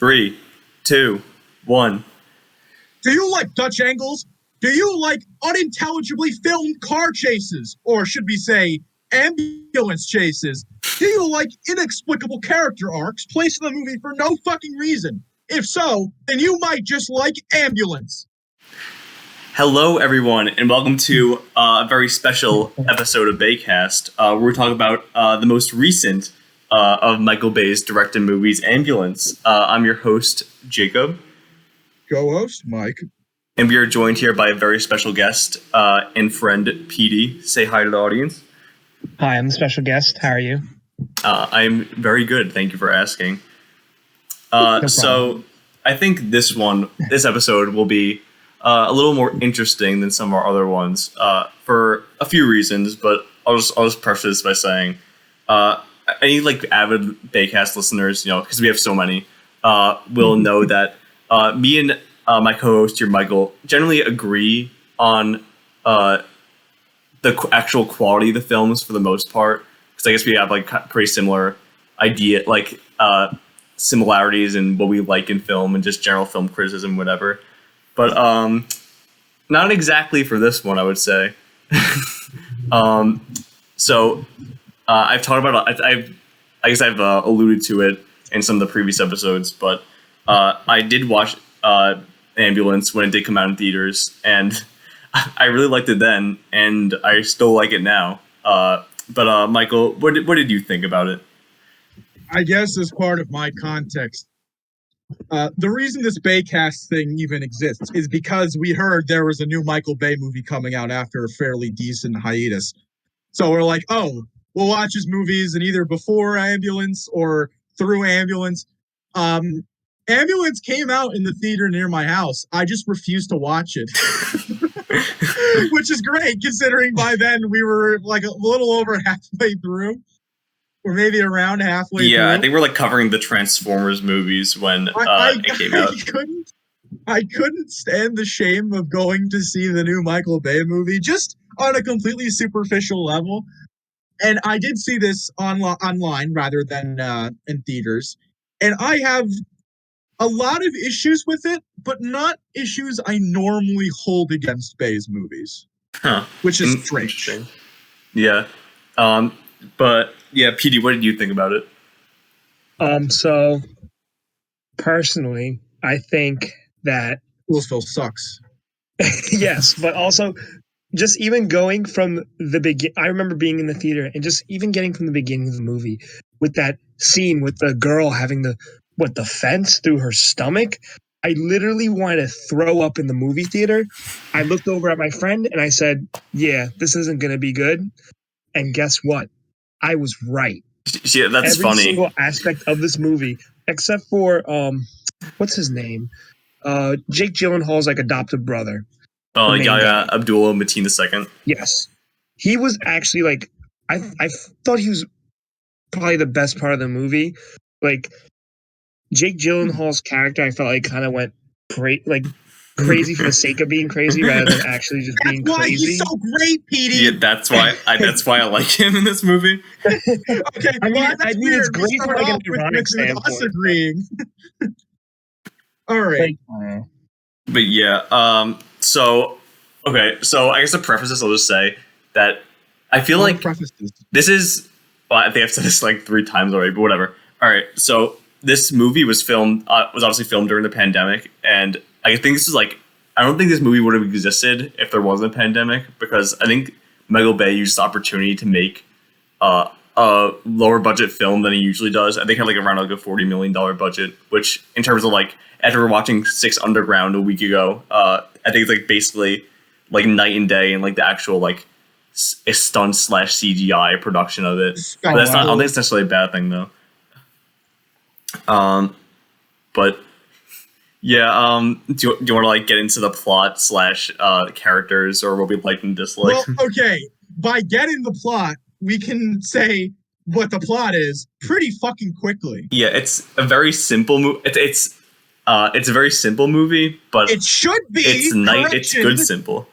3, 2, 1. Do you like Dutch angles? Do you like unintelligibly filmed car chases? Or should we say, ambulance chases? Do you like inexplicable character arcs placed in the movie for no fucking reason? If so, then you might just like Ambulance. Hello, everyone, and welcome to a very special episode of Baycast, where we talk about the most recent of Michael Bay's directed movies, Ambulance. I'm your host, Jacob. Co-host, Mike. And we are joined here by a very special guest and friend, Petey. Say hi to the audience. Hi, I'm the special guest. How are you? I'm very good. Thank you for asking. So I think this episode will be a little more interesting than some of our other ones for a few reasons, but I'll just preface this by saying any like avid Baycast listeners, because we have so many, will know that me and my co-host here, Michael, generally agree on the actual quality of the films for the most part, because I guess we have like pretty similar similarities in what we like in film and just general film criticism, whatever. But not exactly for this one, I would say. So I've talked about I've alluded to it in some of the previous episodes, but I did watch Ambulance when it did come out in theaters, and I really liked it then, and I still like it now. But Michael, what did you think about it? I guess as part of my context, the reason this Baycast thing even exists is because we heard there was a new Michael Bay movie coming out after a fairly decent hiatus. So we're like, oh, we'll watch his movies, and either before Ambulance or through Ambulance. Ambulance came out in the theater near my house. I just refused to watch it. Which is great, considering by then we were like a little over halfway through. Or maybe around halfway through. Yeah, I think we're like covering the Transformers movies when it came out. I couldn't stand the shame of going to see the new Michael Bay movie, just on a completely superficial level. And I did see this online rather than in theaters. And I have a lot of issues with it, but not issues I normally hold against Bay's movies. Huh. Which is strange. Yeah. But yeah, Petey, what did you think about it? So personally, I think that Louisville sucks. Yes, but also just even going from the beginning, I remember being in the theater and just even getting from the beginning of the movie with that scene with the girl having the fence through her stomach. I literally wanted to throw up in the movie theater. I looked over at my friend and I said, yeah, this isn't going to be good. And guess what? I was right. Yeah, that's Every funny. single aspect of this movie, except for what's his name? Jake Gyllenhaal's like adopted brother. Oh, yeah, Abdullah Mateen II. Yes, he was actually like I thought he was probably the best part of the movie. Like Jake Gyllenhaal's character, I felt like kind of went crazy for the sake of being crazy rather than actually just being crazy. That's why he's so great, Petey. Yeah, that's why I like him in this movie. Okay, I mean it's great from like an ironic standpoint. Us agreeing. All right. But yeah, so I guess to preface this, I'll just say that I feel like this is. Well, I think I've said this like 3 times already, but whatever. All right, so this movie was obviously filmed during the pandemic, and I think this is like, I don't think this movie would have existed if there wasn't a pandemic, because I think Michael Bay used the opportunity to make a lower budget film than he usually does. I think had like around like a $40 million budget, which in terms of like, after watching Six Underground a week ago, I think it's like basically like night and day and like the actual like stunt / CGI production of it. But that's not, I don't think it's necessarily a bad thing though. But yeah, do you want to like get into the plot / characters or what we like and dislike? Well, okay. By getting the plot, we can say what the plot is pretty fucking quickly. Yeah, it's a very simple movie. It's a very simple movie, but it should be. It's good simple.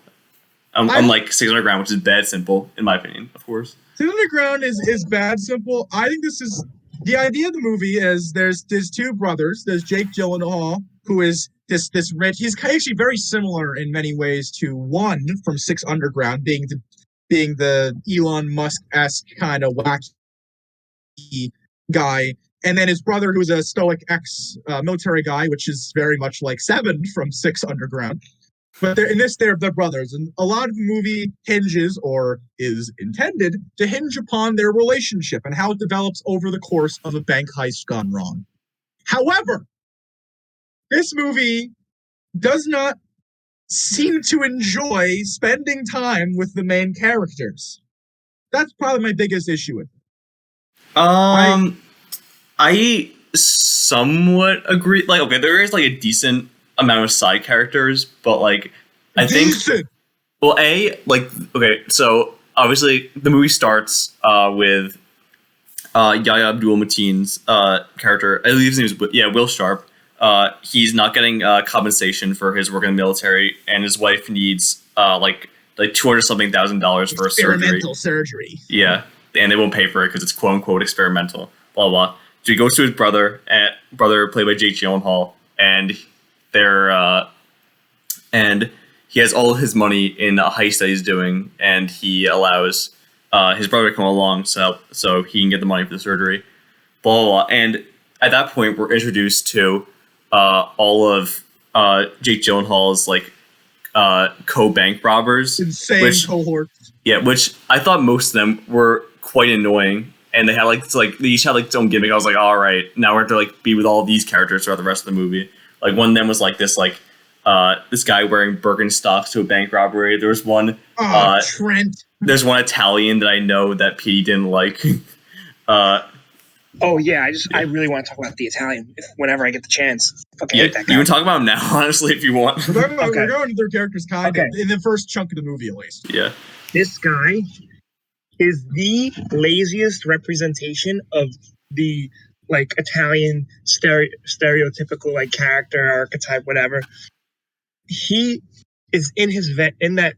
Unlike Six Underground, which is bad simple in my opinion, of course. Six Underground is bad simple. I think this is the idea of the movie is there's two brothers. There's Jake Gyllenhaal, who is this rich. He's actually very similar in many ways to one from Six Underground, being the Elon Musk-esque kind of wacky guy, and then his brother, who's a stoic ex-military guy, which is very much like Seven from Six Underground. But they're brothers, and a lot of the movie hinges, or is intended to hinge upon their relationship and how it develops over the course of a bank heist gone wrong. However, this movie does not seem to enjoy spending time with the main characters. That's probably my biggest issue with it. I somewhat agree. Like, okay, there is like a decent amount of side characters, but like, I think, well, okay, so obviously the movie starts with Yahya Abdul-Mateen's character. I believe his name is Will Sharp. He's not getting compensation for his work in the military, and his wife needs like $200,000 for a experimental surgery. Yeah, and they won't pay for it because it's quote unquote experimental. Blah blah. So he goes to his brother played by Jake Gyllenhaal, and and he has all of his money in a heist that he's doing, and he allows his brother to come along so he can get the money for the surgery. Blah blah. Blah. And at that point, we're introduced to all of Jake Gyllenhaal's like co-bank robbers. Insane cohorts. Yeah, which I thought most of them were quite annoying, and they had they each had like their own gimmick. I was like, all right, now we're to like be with all these characters throughout the rest of the movie. Like one of them was like this guy wearing Birkenstocks to a bank robbery. There was one Trent. There's one Italian that I know that Petey didn't like. Oh yeah, I really want to talk about the Italian whenever I get the chance. Okay, you can talk about him now, honestly, if you want. We're going to their characters kind of in the first chunk of the movie, at least. Yeah. This guy is the laziest representation of the like Italian stereotypical like character archetype, whatever. He is in his in that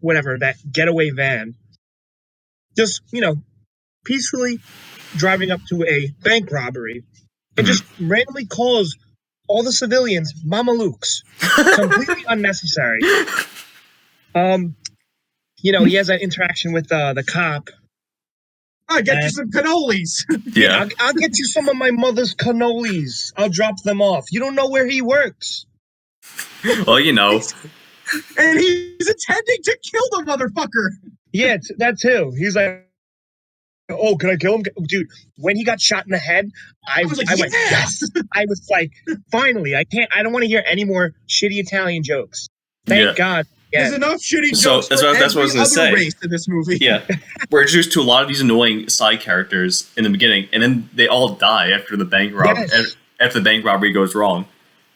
getaway van, just peacefully driving up to a bank robbery and just randomly calls all the civilians Mamalukes. Completely unnecessary. He has that interaction with the cop. I'll get you some cannolis. Yeah. I'll get you some of my mother's cannolis. I'll drop them off. You don't know where he works. Well, And he's intending to kill the motherfucker. Yeah, that too. He's like, oh, can I kill him? Dude, when he got shot in the head, I went, yes. I was like, finally, I don't want to hear any more shitty Italian jokes. Thank God. Yeah. There's enough shitty jokes for every other race in this movie. Yeah. We're introduced to a lot of these annoying side characters in the beginning, and then they all die after the bank robbery goes wrong.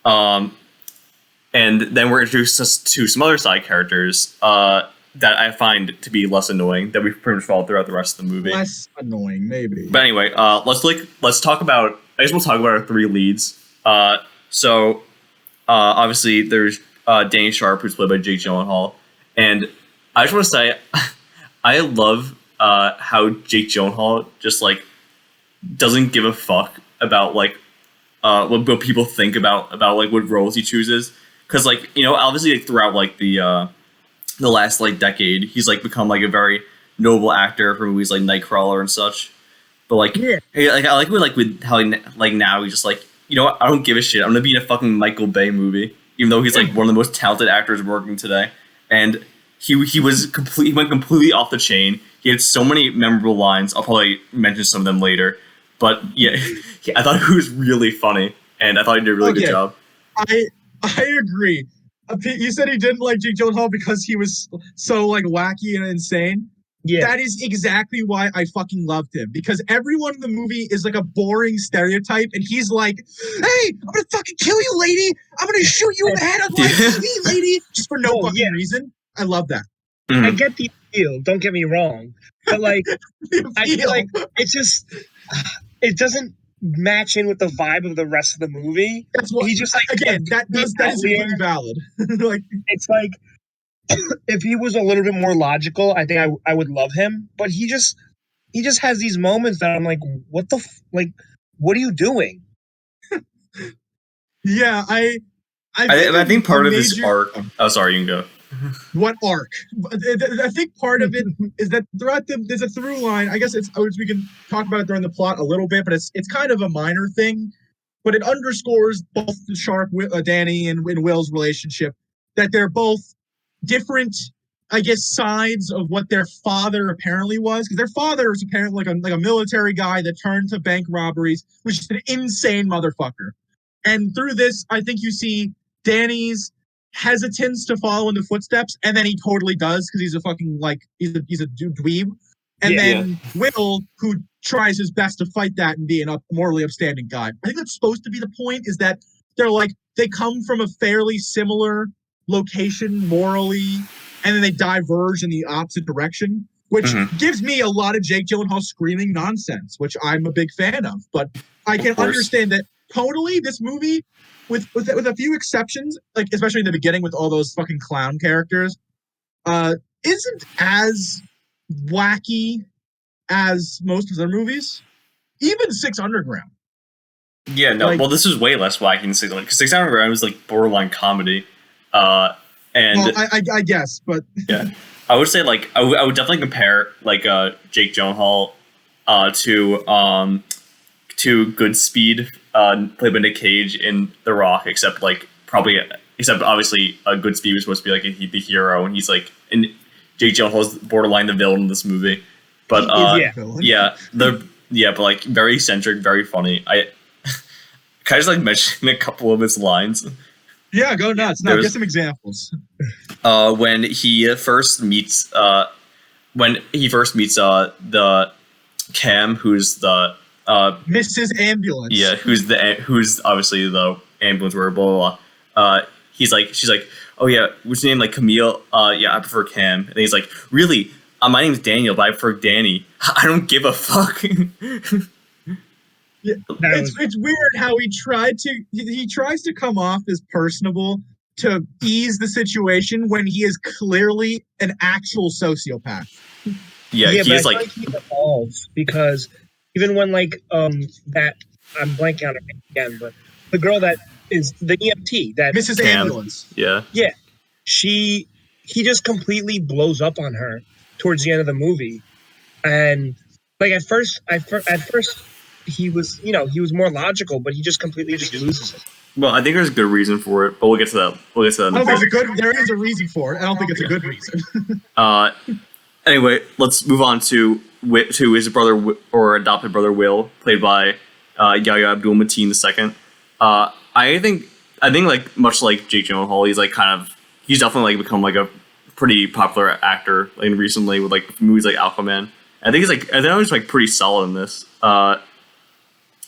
And then we're introduced to some other side characters that I find to be less annoying, that we pretty much follow throughout the rest of the movie. Less annoying, maybe. But anyway, let's talk about. I guess we'll talk about our three leads. Obviously there's Danny Sharp, who's played by Jake Gyllenhaal, and I just want to say, I love how Jake Gyllenhaal just like doesn't give a fuck about like what people think about like what roles he chooses, because like obviously like, throughout like the last like decade, he's like become like a very notable actor for movies like Nightcrawler and such. But like, I like with how like now he's just like, I don't give a shit. I'm gonna be in a fucking Michael Bay movie, even though he's like one of the most talented actors working today. And he went completely off the chain. He had so many memorable lines. I'll probably mention some of them later. But yeah, I thought he was really funny, and I thought he did a really good job. I agree. You said he didn't like Jake Gyllenhaal because he was so like wacky and insane. Yeah, that is exactly why I fucking loved him, because everyone in the movie is like a boring stereotype, and he's like, "Hey, I'm gonna fucking kill you, lady. I'm gonna shoot you in the head on my TV, lady," just for no fucking reason. I love that. I get the appeal. Don't get me wrong, but like, I feel like it's just it doesn't match in with the vibe of the rest of the movie. That's what he just like. Again, that's completely valid. Like, it's like, if he was a little bit more logical, I think I would love him. But he just has these moments that I'm like, what the like? what are you doing? Yeah, I think part of this arc. Oh, sorry, you can go. What arc? I think part of it is that there's a through line. I guess we can talk about it during the plot a little bit, but it's kind of a minor thing. But it underscores both the Sharp, Danny, and Will's relationship, that they're both different, I guess, sides of what their father apparently was. Because their father is apparently like a military guy that turned to bank robberies, which is an insane motherfucker. And through this, I think you see Danny's hesitance to follow in the footsteps, and then he totally does because he's a fucking he's a dweeb. And then Will, who tries his best to fight that and be a morally upstanding guy. I think that's supposed to be the point, is that they come from a fairly similar location morally, and then they diverge in the opposite direction, which gives me a lot of Jake Gyllenhaal screaming nonsense, which I'm a big fan of. But I can understand that totally this movie, with a few exceptions, like especially in the beginning with all those fucking clown characters, isn't as wacky as most of their movies. Even Six Underground. Yeah, no. Well, this is way less wacky than Six Underground, because Six Underground was like borderline comedy. I guess, but yeah, I would say I would definitely compare Jake Gyllenhaal to Goodspeed, played by Nick Cage in The Rock, except obviously Goodspeed was supposed to be like the hero, and he's like, and Jake Gyllenhaal's borderline the villain in this movie. But but like very eccentric, very funny. I kind of just mention a couple of his lines. Yeah, go nuts. Now get some examples. When he first meets the Cam, who's the Mrs. Ambulance. Yeah, who's obviously the ambulance wearer, blah blah blah. She's like, oh yeah, what's your name? Like Camille? Yeah, I prefer Cam. And he's like, really? My name's Daniel, but I prefer Danny. I don't give a fuck. Yeah, it's weird how he tries to come off as personable to ease the situation when he is clearly an actual sociopath. Yeah, he is like he evolves, because even when that, I'm blanking on it again, but the girl that is the EMT, that Mrs. Cam. Ambulance. Yeah, he just completely blows up on her towards the end of the movie, and at first he was more logical, but he just completely loses it. Well, I think there's a good reason for it, but we'll get to that. There is a reason for it. I don't think it's a good reason. Anyway, let's move on to his brother or adopted brother Will, played by Yahya Abdul-Mateen II. I think much like Jake Gyllenhaal, he's definitely become a pretty popular actor recently with movies like Aquaman. I think he's pretty solid in this.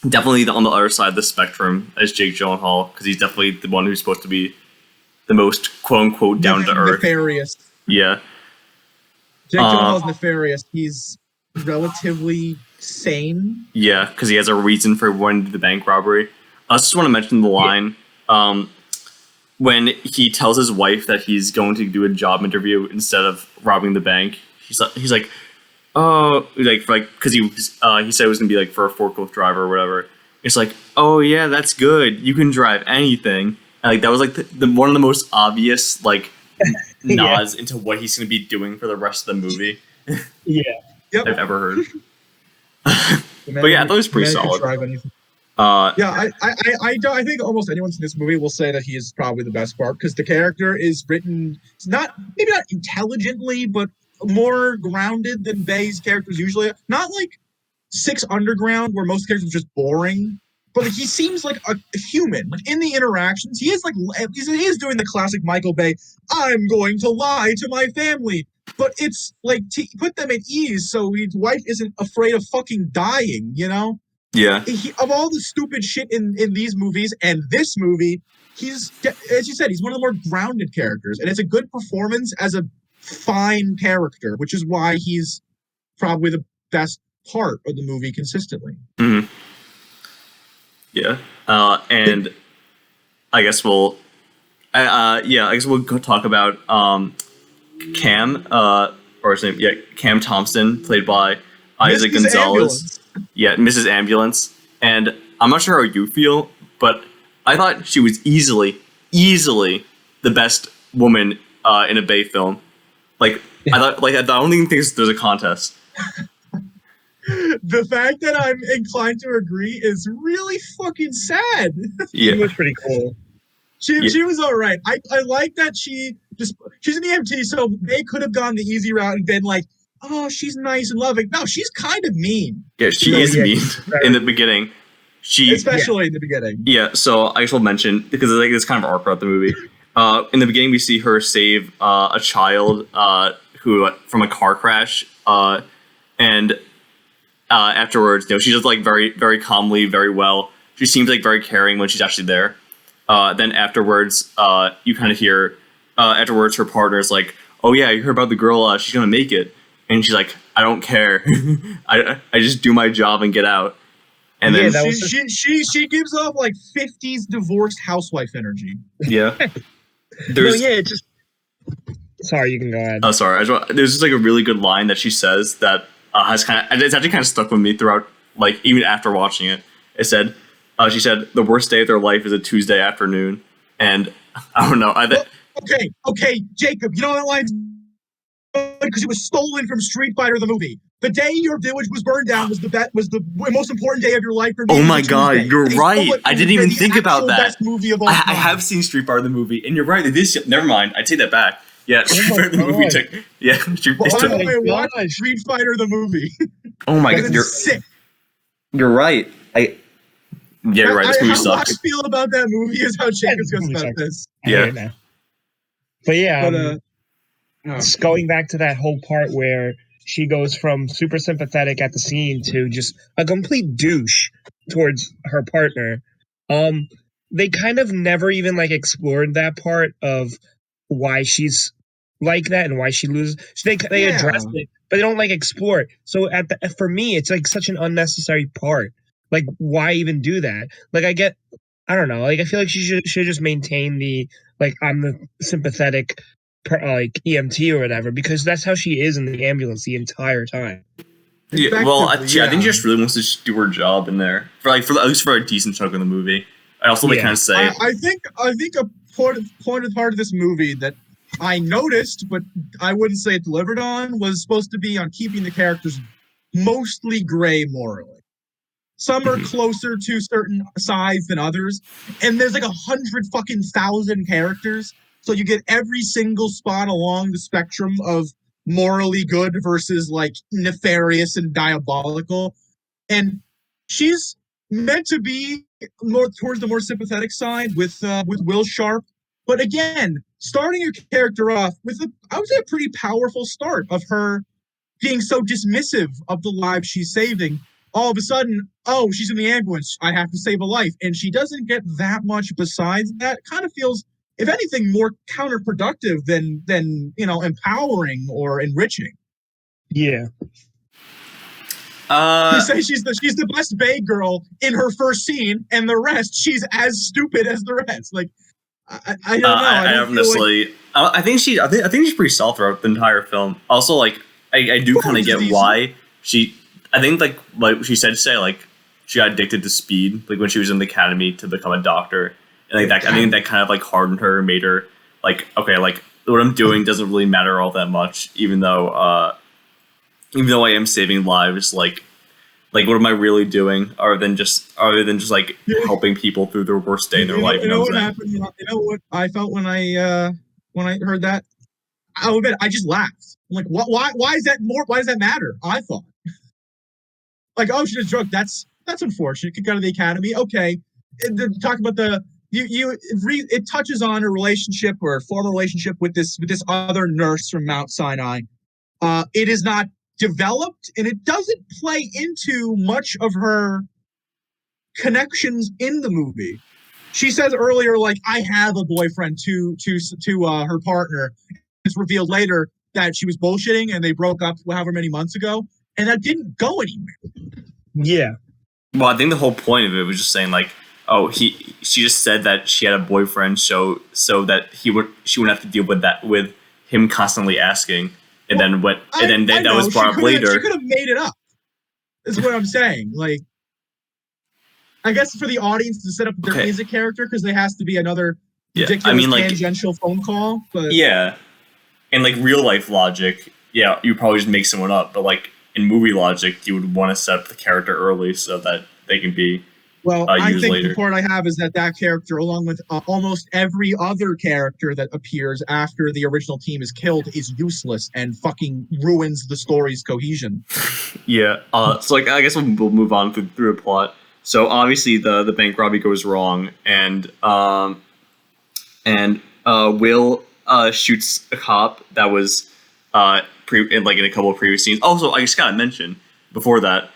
Definitely on the other side of the spectrum as Jake Gyllenhaal, because he's definitely the one who's supposed to be the most quote unquote down to earth. Nefarious. Yeah. Jake Gyllenhaal's nefarious. He's relatively sane. Yeah, because he has a reason for wanting to do the bank robbery. I just want to mention the line when he tells his wife that he's going to do a job interview instead of robbing the bank. He's like, oh, because he said it was gonna be for a forklift driver or whatever. It's like, oh yeah, that's good. You can drive anything. And that was the one of the most obvious nods into what he's gonna be doing for the rest of the movie. I've ever heard. But yeah, I thought it was pretty solid. I think almost anyone in this movie will say that he is probably the best part, because the character is written maybe not intelligently, but more grounded than Bay's characters usually. Not like Six Underground, where most characters are just boring, but he seems like a human. In the interactions, he is he is doing the classic Michael Bay, I'm going to lie to my family. But it's to put them at ease so his wife isn't afraid of fucking dying, Yeah. Of all the stupid shit in these movies and this movie, he's, as you said, he's one of the more grounded characters. And it's a good performance as a fine character, which is why he's probably the best part of the movie consistently. Mm-hmm. Yeah. And I guess we'll go talk about Cam, or his name, Cam Thompson, played by Isaac Gonzalez. Ambulance. Yeah, Mrs. Ambulance. And I'm not sure how you feel, but I thought she was easily the best woman in a Bay film. Like, I thought, like, I don't even think there's a contest. The fact that I'm inclined to agree is really fucking sad. Yeah. She was pretty cool. She was all right. I like that she's an EMT, so they could have gone the easy route and been like, oh, she's nice and loving. No, she's kind of mean. Yeah, she is mean in the beginning. Especially in the beginning. Yeah, so I just will mention, because like it's kind of arc throughout the movie. In the beginning, we see her save a child who from a car crash, and afterwards, she's just like very, very calmly, very well. She seems like very caring when she's actually there. Then afterwards, you kind of hear afterwards her partner's like, "Oh yeah, you heard about the girl? She's gonna make it," and she's like, "I don't care. I just do my job and get out." And then she gives off like 50s divorced housewife energy. Yeah. Just. Sorry, you can go ahead. Oh, sorry. There's just like a really good line that she says that it's actually kind of stuck with me throughout, like even after watching it. It said, she said, "The worst day of their life is a Tuesday afternoon," and I don't know. Okay, Jacob. You know that line because it was stolen from Street Fighter the movie. The day your village was burned down was the most important day of your life. Oh my god, you're right. I didn't even think about that. Best movie of all time. I have seen Street Fighter the movie, and you're right. Never mind. I take that back. Yeah, Street Fighter the movie took. Yeah, watch Street Fighter the movie. Oh my god, you're sick. You're right. You're right. This movie sucks. How I feel about that movie is how Jacob feels about this. Yeah. But yeah, just going back to that whole part where she goes from super sympathetic at the scene to just a complete douche towards her partner. They kind of never even like explored that part of why she's like that and why she loses. They address it, but they don't like explore it. So for me, it's like such an unnecessary part. Like, why even do that? Like, I don't know. Like, I feel like she should just maintain the like I'm the sympathetic like EMT or whatever, because that's how she is in the ambulance the entire time. Yeah, well, I think she just really wants to do her job in there for at least for a decent chunk of the movie. I also kind of say I think a part of this movie that I noticed, but I wouldn't say it delivered on, was supposed to be on keeping the characters mostly gray morally. Some are closer to certain sides than others, and there's like 100,000 characters. So you get every single spot along the spectrum of morally good versus like nefarious and diabolical. And she's meant to be more towards the more sympathetic side with Will Sharp. But again, starting your character off with I would say a pretty powerful start of her being so dismissive of the lives she's saving. All of a sudden, oh, she's in the ambulance. I have to save a life. And she doesn't get that much besides that. It kind of feels, if anything, more counterproductive than empowering or enriching. Yeah. You say she's the best Bay girl in her first scene, and the rest she's as stupid as the rest. Like I don't know. I don't necessarily. I think she's pretty solid throughout the entire film. Also, like I do kind of get why she. I think like she said to say like she got addicted to speed like when she was in the academy to become a doctor, and like that I think that kind of like hardened her, made her like, okay, like what I'm doing doesn't really matter all that much, even though I am saving lives. Like what am I really doing other than just like helping people through their worst day in their life? You know what happened? You know what I felt when I heard that? I'll admit I just laughed. I'm like, why is that more? Why does that matter? I thought. Like, oh, she's a drug. That's unfortunate. Could go to the academy. Okay. Talk about it touches on a relationship or a former relationship with this other nurse from Mount Sinai. It is not developed, and it doesn't play into much of her connections in the movie. She says earlier, like, I have a boyfriend to her partner. It's revealed later that she was bullshitting and they broke up however many months ago. And that didn't go anywhere. Yeah. Well, I think the whole point of it was just saying like, oh, she just said that she had a boyfriend, so that she wouldn't have to deal with that with him constantly asking, and then that was brought up later. She could have made it up. Is what I'm saying. Like, I guess for the audience to set up there is a character because there has to be another ridiculous tangential phone call. But yeah, and like real life logic, yeah, you probably just make someone up. But like in movie logic, you would want to set up the character early so that they can be. Well, I think later. the part I have is that character, along with almost every other character that appears after the original team is killed, is useless and fucking ruins the story's cohesion. Yeah. So like, I guess we'll move on through the plot. So obviously the bank robbery goes wrong, and Will shoots a cop that was in a couple of previous scenes. Also, I just gotta mention before that,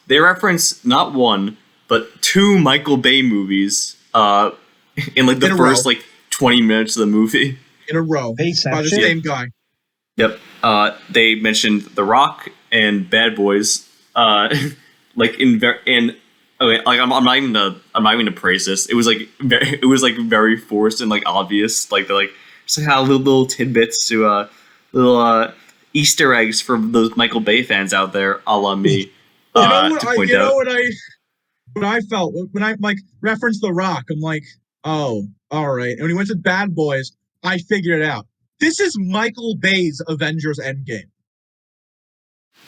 they reference not one but two Michael Bay movies in like the first like 20 minutes of the movie in a row by the same guy. Yep. They mentioned The Rock and Bad Boys. Like okay, like I'm not even to praise this. It was like very forced and like obvious. Like they're like just like how little tidbits to little Easter eggs for those Michael Bay fans out there, a la me. What I felt when I like referenced The Rock, I'm like, oh, all right. And when he went to Bad Boys, I figured it out. This is Michael Bay's Avengers Endgame.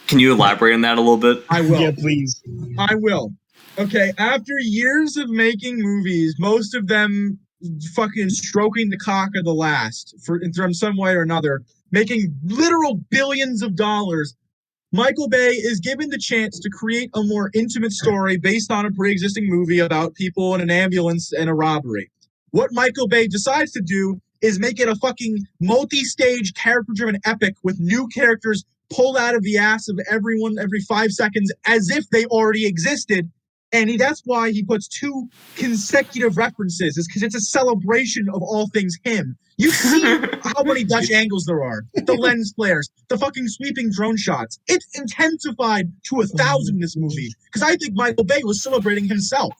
Can you elaborate on that a little bit? I will. Yeah, please. I will. Okay, after years of making movies, most of them fucking stroking the cock of the last in some way or another, making literal billions of dollars, Michael Bay is given the chance to create a more intimate story based on a pre-existing movie about people in an ambulance and a robbery. What Michael Bay decides to do is make it a fucking multi-stage, character-driven epic with new characters pulled out of the ass of everyone every 5 seconds as if they already existed. And that's why he puts 2 consecutive references, is because it's a celebration of all things him. You see how many Dutch angles there are, the lens flares, the fucking sweeping drone shots. It's intensified to 1,000 in this movie, because I think Michael Bay was celebrating himself.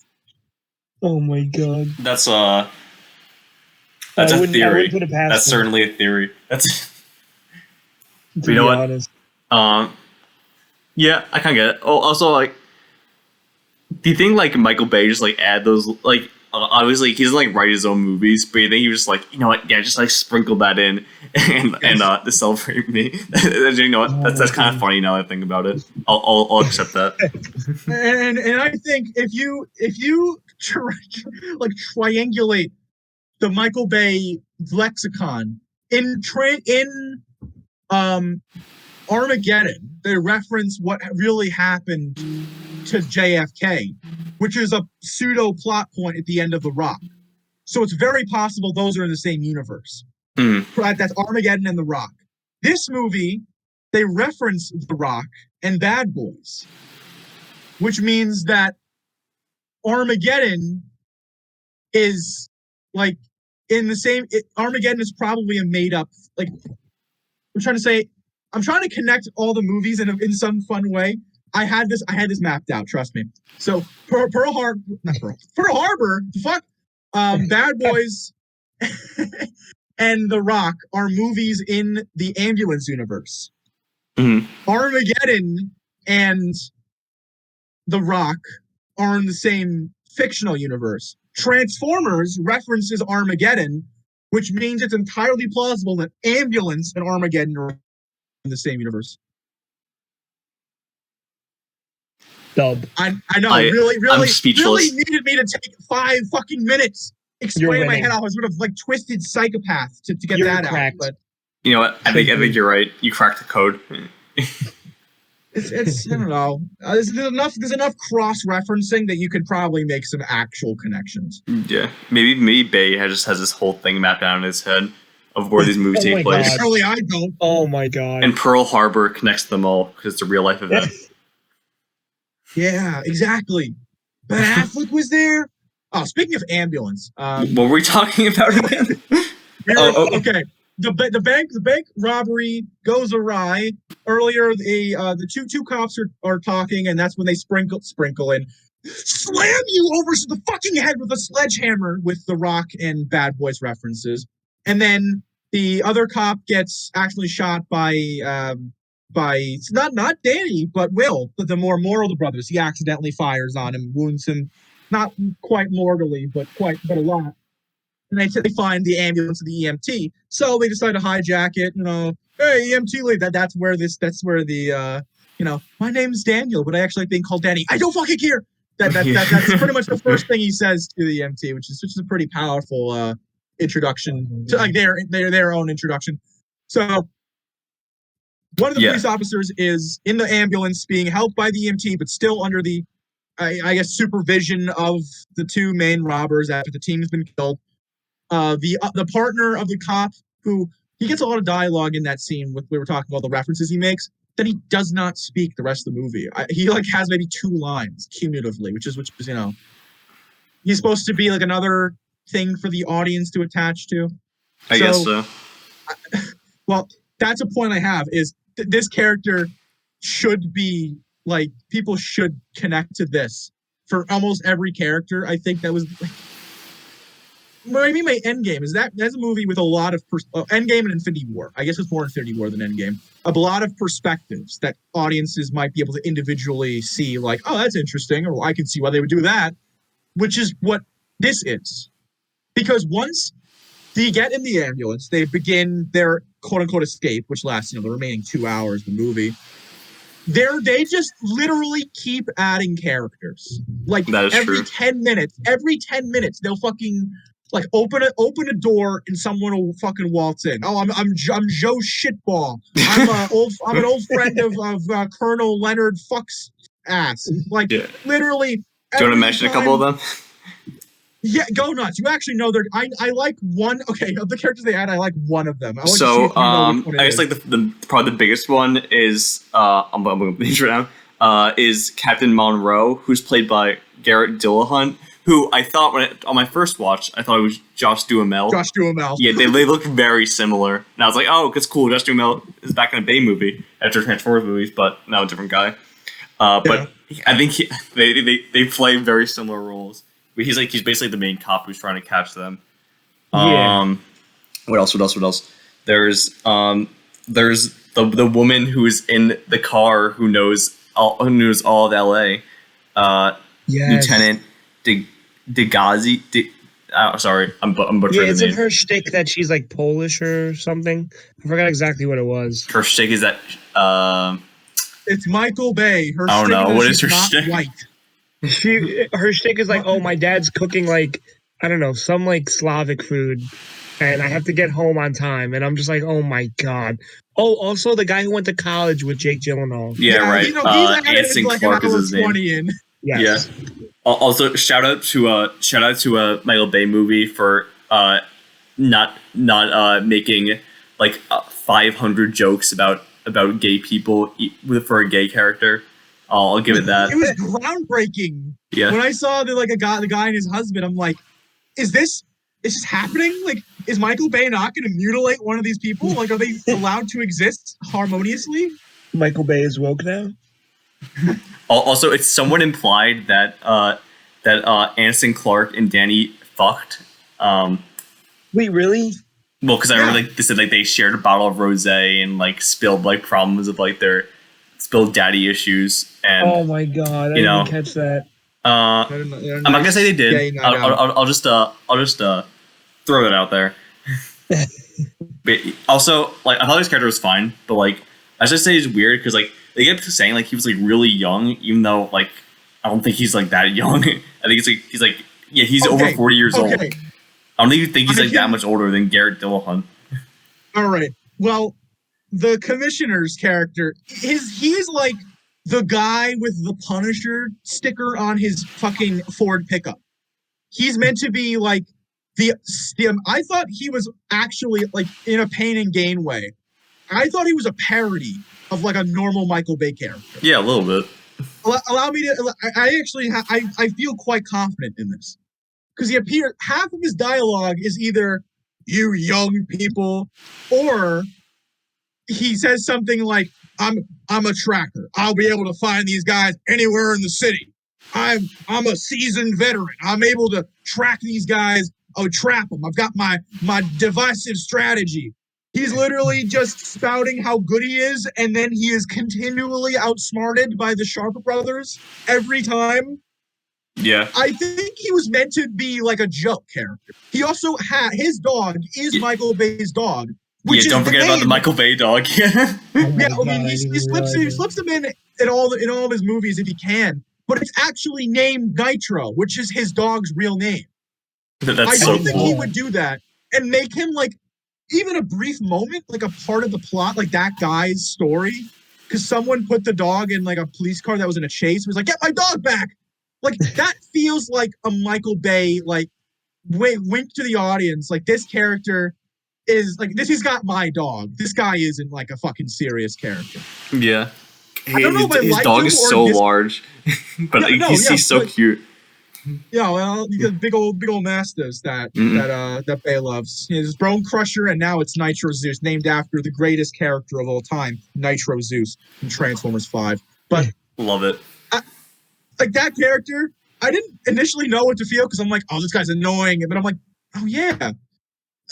Oh my god. That's a theory. That's certainly a theory. That's you know what? Honest. Yeah, I kind of get it. Oh, also, like, do you think like Michael Bay just like add those like obviously he doesn't like write his own movies, but you think he was just like, you know what, yeah, just like sprinkle that in and to celebrate me. You know what, that's kind of funny now that I think about it. I'll accept that. and I think if you like triangulate the Michael Bay lexicon in Armageddon, they reference what really happened to JFK, which is a pseudo plot point at the end of The Rock. So it's very possible those are in the same universe. That's Armageddon and The Rock. This movie, they reference The Rock and Bad Boys, which means that Armageddon is like in the same. Armageddon is probably a made up. Like I'm trying to connect all the movies in some fun way. I had this mapped out. Trust me. So Pearl Harbor, fuck, Bad Boys, and The Rock are movies in the ambulance universe. Mm-hmm. Armageddon and The Rock are in the same fictional universe. Transformers references Armageddon, which means it's entirely plausible that Ambulance and Armageddon are in the same universe. Dub. I know, I'm speechless. Really needed me to take 5 fucking minutes explaining my head off. I was sort of like twisted psychopath to get that out. But you know what? I think you're right. You cracked the code. It's I don't know. There's enough cross-referencing that you could probably make some actual connections. Yeah, maybe Bay just has this whole thing mapped out in his head of where these movies take place. Surely I don't. Oh my god! And Pearl Harbor connects them all because it's a real life event. Yeah, exactly. But Affleck was there. Oh, speaking of ambulance, what were we talking about again? Okay. The bank robbery goes awry. Earlier, the two cops are talking, and that's when they sprinkle in, slam you over the fucking head with a sledgehammer with The Rock and Bad Boys references, and then the other cop gets actually shot by not Danny, but Will, the more moral of the brothers. He accidentally fires on him, wounds him, not quite mortally, but a lot. And they find the ambulance of the EMT, so they decide to hijack it. Hey, EMT lead. That's where the my name's Daniel, but I actually like being called Danny. I don't fucking care. That's pretty much the first thing he says to the EMT, which is a pretty powerful introduction to like their own introduction. So one of the police officers is in the ambulance being helped by the EMT, but still under the I guess supervision of the two main robbers after the team's been killed. The partner of the cop, who he gets a lot of dialogue in that scene we were talking about the references he makes, that he does not speak the rest of the movie. He has maybe 2 lines cumulatively, which is he's supposed to be like another thing for the audience to attach to. I guess so. Well, that's a point I have is this character should be like people should connect to this for almost every character. I think that was. Maybe my Endgame that's a movie with a lot of Endgame and Infinity War. I guess it's more Infinity War than Endgame. A lot of perspectives that audiences might be able to individually see, like, oh, that's interesting, or I can see why they would do that, which is what this is. Because once they get in the ambulance, they begin their quote unquote escape, which lasts the remaining 2 hours of the movie. They just literally keep adding characters. Like every 10 minutes, they'll fucking like open a door and someone will fucking waltz in. Oh, I'm Joe Shitball. I'm an old friend of Colonel Leonard Fuck's ass. Like literally. Do you want to mention a couple of them? Yeah, go nuts. You actually know I like one. Okay, of the characters they add, I like one of them. I guess like the probably the biggest one is I'm going to name right now. Is Captain Monroe, who's played by Garrett Dillahunt, who I thought on my first watch, I thought it was Josh Duhamel. Josh Duhamel. Yeah, they look very similar. And I was like, oh, it's cool. Josh Duhamel is back in a Bay movie after Transformers movies, but now a different guy. But I think they play very similar roles. He's basically the main cop who's trying to catch them. What else? There's the woman who's in the car who knows all of LA. Lieutenant Degazi. Sorry, I'm butchering the name. Yeah, isn't her shtick that she's like Polish or something? I forgot exactly what it was. Her shtick is that it's Michael Bay. Her I don't know what is her shtick. White. Her shtick is like, oh, my dad's cooking like, I don't know, some like Slavic food, and I have to get home on time, and I'm just like, oh my god. Oh, also the guy who went to college with Jake Gyllenhaal. Yeah, right. Anson like Clark is his name. Yes. Yeah. Also, shout out to a Michael Bay movie for not making like 500 jokes about gay people for a gay character. I'll give it that. It was groundbreaking. Yeah. When I saw the guy and his husband, I'm like, is this happening? Like, is Michael Bay not going to mutilate one of these people? Like, are they allowed to exist harmoniously? Michael Bay is woke now. Also, it's somewhat implied that Anson Clark and Danny fucked. Wait, really? Well, because I remember they said like they shared a bottle of rosé and like spilled like problems of like their spilled daddy issues. And oh my god, I didn't catch that. I'm not gonna say they did. Yeah, I'll just throw it out there. But also, like I thought his character was fine, but like I just say it's weird because like they kept saying like he was like really young, even though like I don't think he's like that young. I think he's over 40 years old. I don't even think he's like that much older than Garrett Dillahunt. All right. Well, the commissioner's character he's like the guy with the Punisher sticker on his fucking Ford pickup. He's meant to be like I thought he was actually like in a Pain and Gain way. I thought he was a parody of like a normal Michael Bay character. Yeah, a little bit. Allow me to. I feel quite confident in this because half of his dialogue is either "you young people" or he says something like, I'm a tracker. I'll be able to find these guys anywhere in the city. I'm a seasoned veteran. I'm able to track these guys. I'll trap them. I've got my divisive strategy. He's literally just spouting how good he is, and then he is continually outsmarted by the Sharp brothers every time. Yeah. I think he was meant to be like a joke character. He also his dog is Michael Bay's dog. Which don't forget about the Michael Bay dog. Yeah, I mean, he slips him in all of his movies if he can, but it's actually named Nitro, which is his dog's real name. I don't think he would do that and make him like even a brief moment, like a part of the plot, like that guy's story, because someone put the dog in like a police car that was in a chase. It was like, get my dog back. Like that feels like a Michael Bay, like wink to the audience. Like this character is like this. He's got my dog. This guy isn't like a fucking serious character. Yeah, I don't know if his dog is so large, but he's so cute. Yeah, well, you got big old mastiffs that Bay loves. His Bone Crusher, and now it's Nitro Zeus, named after the greatest character of all time, Nitro Zeus from Transformers 5. But love it. Like that character, I didn't initially know what to feel because I'm like, oh, this guy's annoying, but I'm like, oh yeah.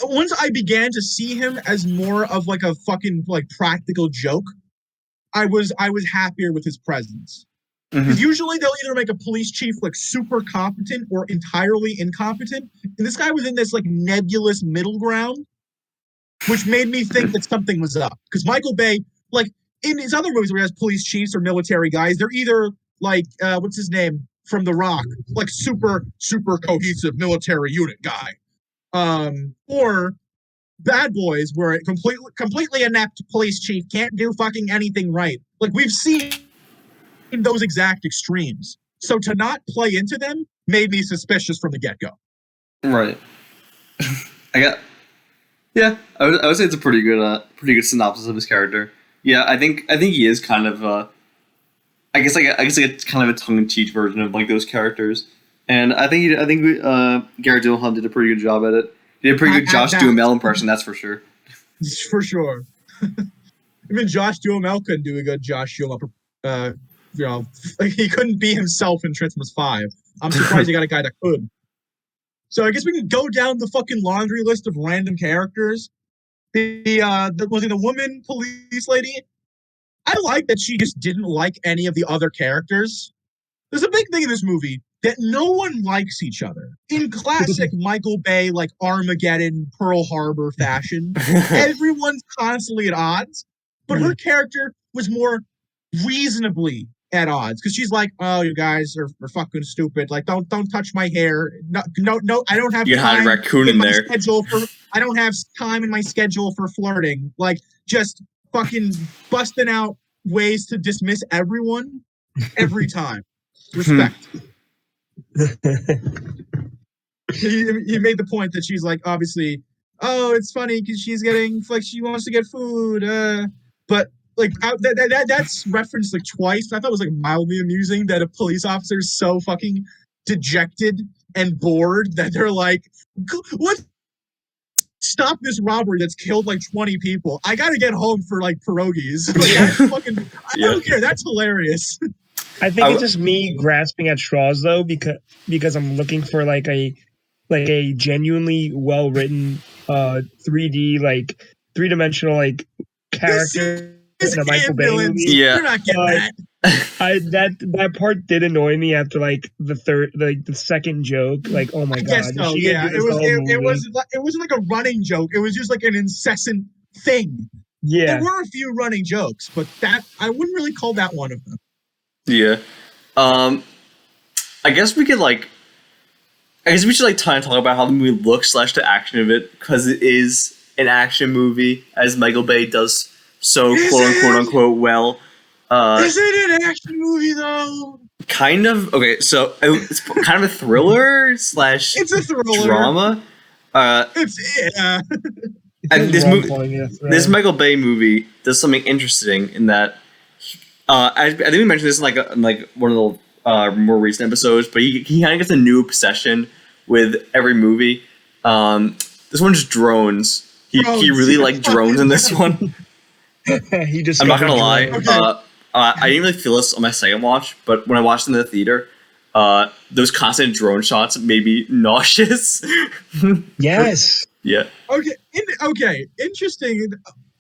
Once I began to see him as more of like a fucking like practical joke, I was happier with his presence. Because usually they'll either make a police chief like super competent or entirely incompetent, and this guy was in this like nebulous middle ground, which made me think that something was up. Because Michael Bay, like in his other movies where he has police chiefs or military guys, they're either like what's his name from The Rock, like super cohesive military unit guy, or Bad Boys, where a completely inept police chief can't do fucking anything right. Like we've seen in those exact extremes. So to not play into them made me suspicious from the get-go. Right. I would say it's a pretty good synopsis of his character. Yeah, I think he is kind of I guess it's kind of a tongue-in-cheek version of like those characters. And I think Garrett Dillahunt did a pretty good job at it. He did a pretty good Josh Duhamel impression, that's for sure. For sure. I mean, Josh Duhamel couldn't do a good Josh Duhamel. Like he couldn't be himself in Transformers 5. I'm surprised you got a guy that could. So I guess we can go down the fucking laundry list of random characters. The woman police lady. I like that she just didn't like any of the other characters. There's a big thing in this movie that no one likes each other. In classic Michael Bay, like Armageddon, Pearl Harbor fashion, everyone's constantly at odds. But her character was more reasonably at odds because she's like, "Oh, you guys are fucking stupid. Like, don't touch my hair. No, I don't have you time had a raccoon in there. I don't have time in my schedule for flirting. Like, just fucking busting out ways to dismiss everyone every time. Respect." He made the point that she's like, obviously, oh, it's funny because she's getting like she wants to get food, but. Like that's referenced like twice. I thought it was like mildly amusing that a police officer is so fucking dejected and bored that they're like, "What? Stop this robbery that's killed like 20 people. I gotta get home for like pierogies." Like, I don't care. That's hilarious. I think it's just me grasping at straws though, because I'm looking for like a genuinely well written 3D like 3-dimensional like character. In a Michael Bay movie. Yeah, you're not getting that. That part did annoy me after like the second joke. Like, oh my god, so. Yeah, it wasn't like a running joke. It was just like an incessant thing. Yeah, there were a few running jokes, but that I wouldn't really call that one of them. Yeah, I guess we should like try and talk about how the movie looks / the action of it, because it is an action movie, as Michael Bay does. So quote unquote well. Is it an action movie though? Kind of. Okay, so it's kind of a thriller / it's a thriller drama. And this Michael Bay movie does something interesting in that. I think we mentioned this in like one of the more recent episodes, but he kind of gets a new obsession with every movie. This one's drones. He really liked drones in this one. He just. I'm not gonna lie. Okay. I didn't really feel this on my second watch, but when I watched it in the theater, those constant drone shots made me nauseous. Yes. Yeah. Okay, interesting.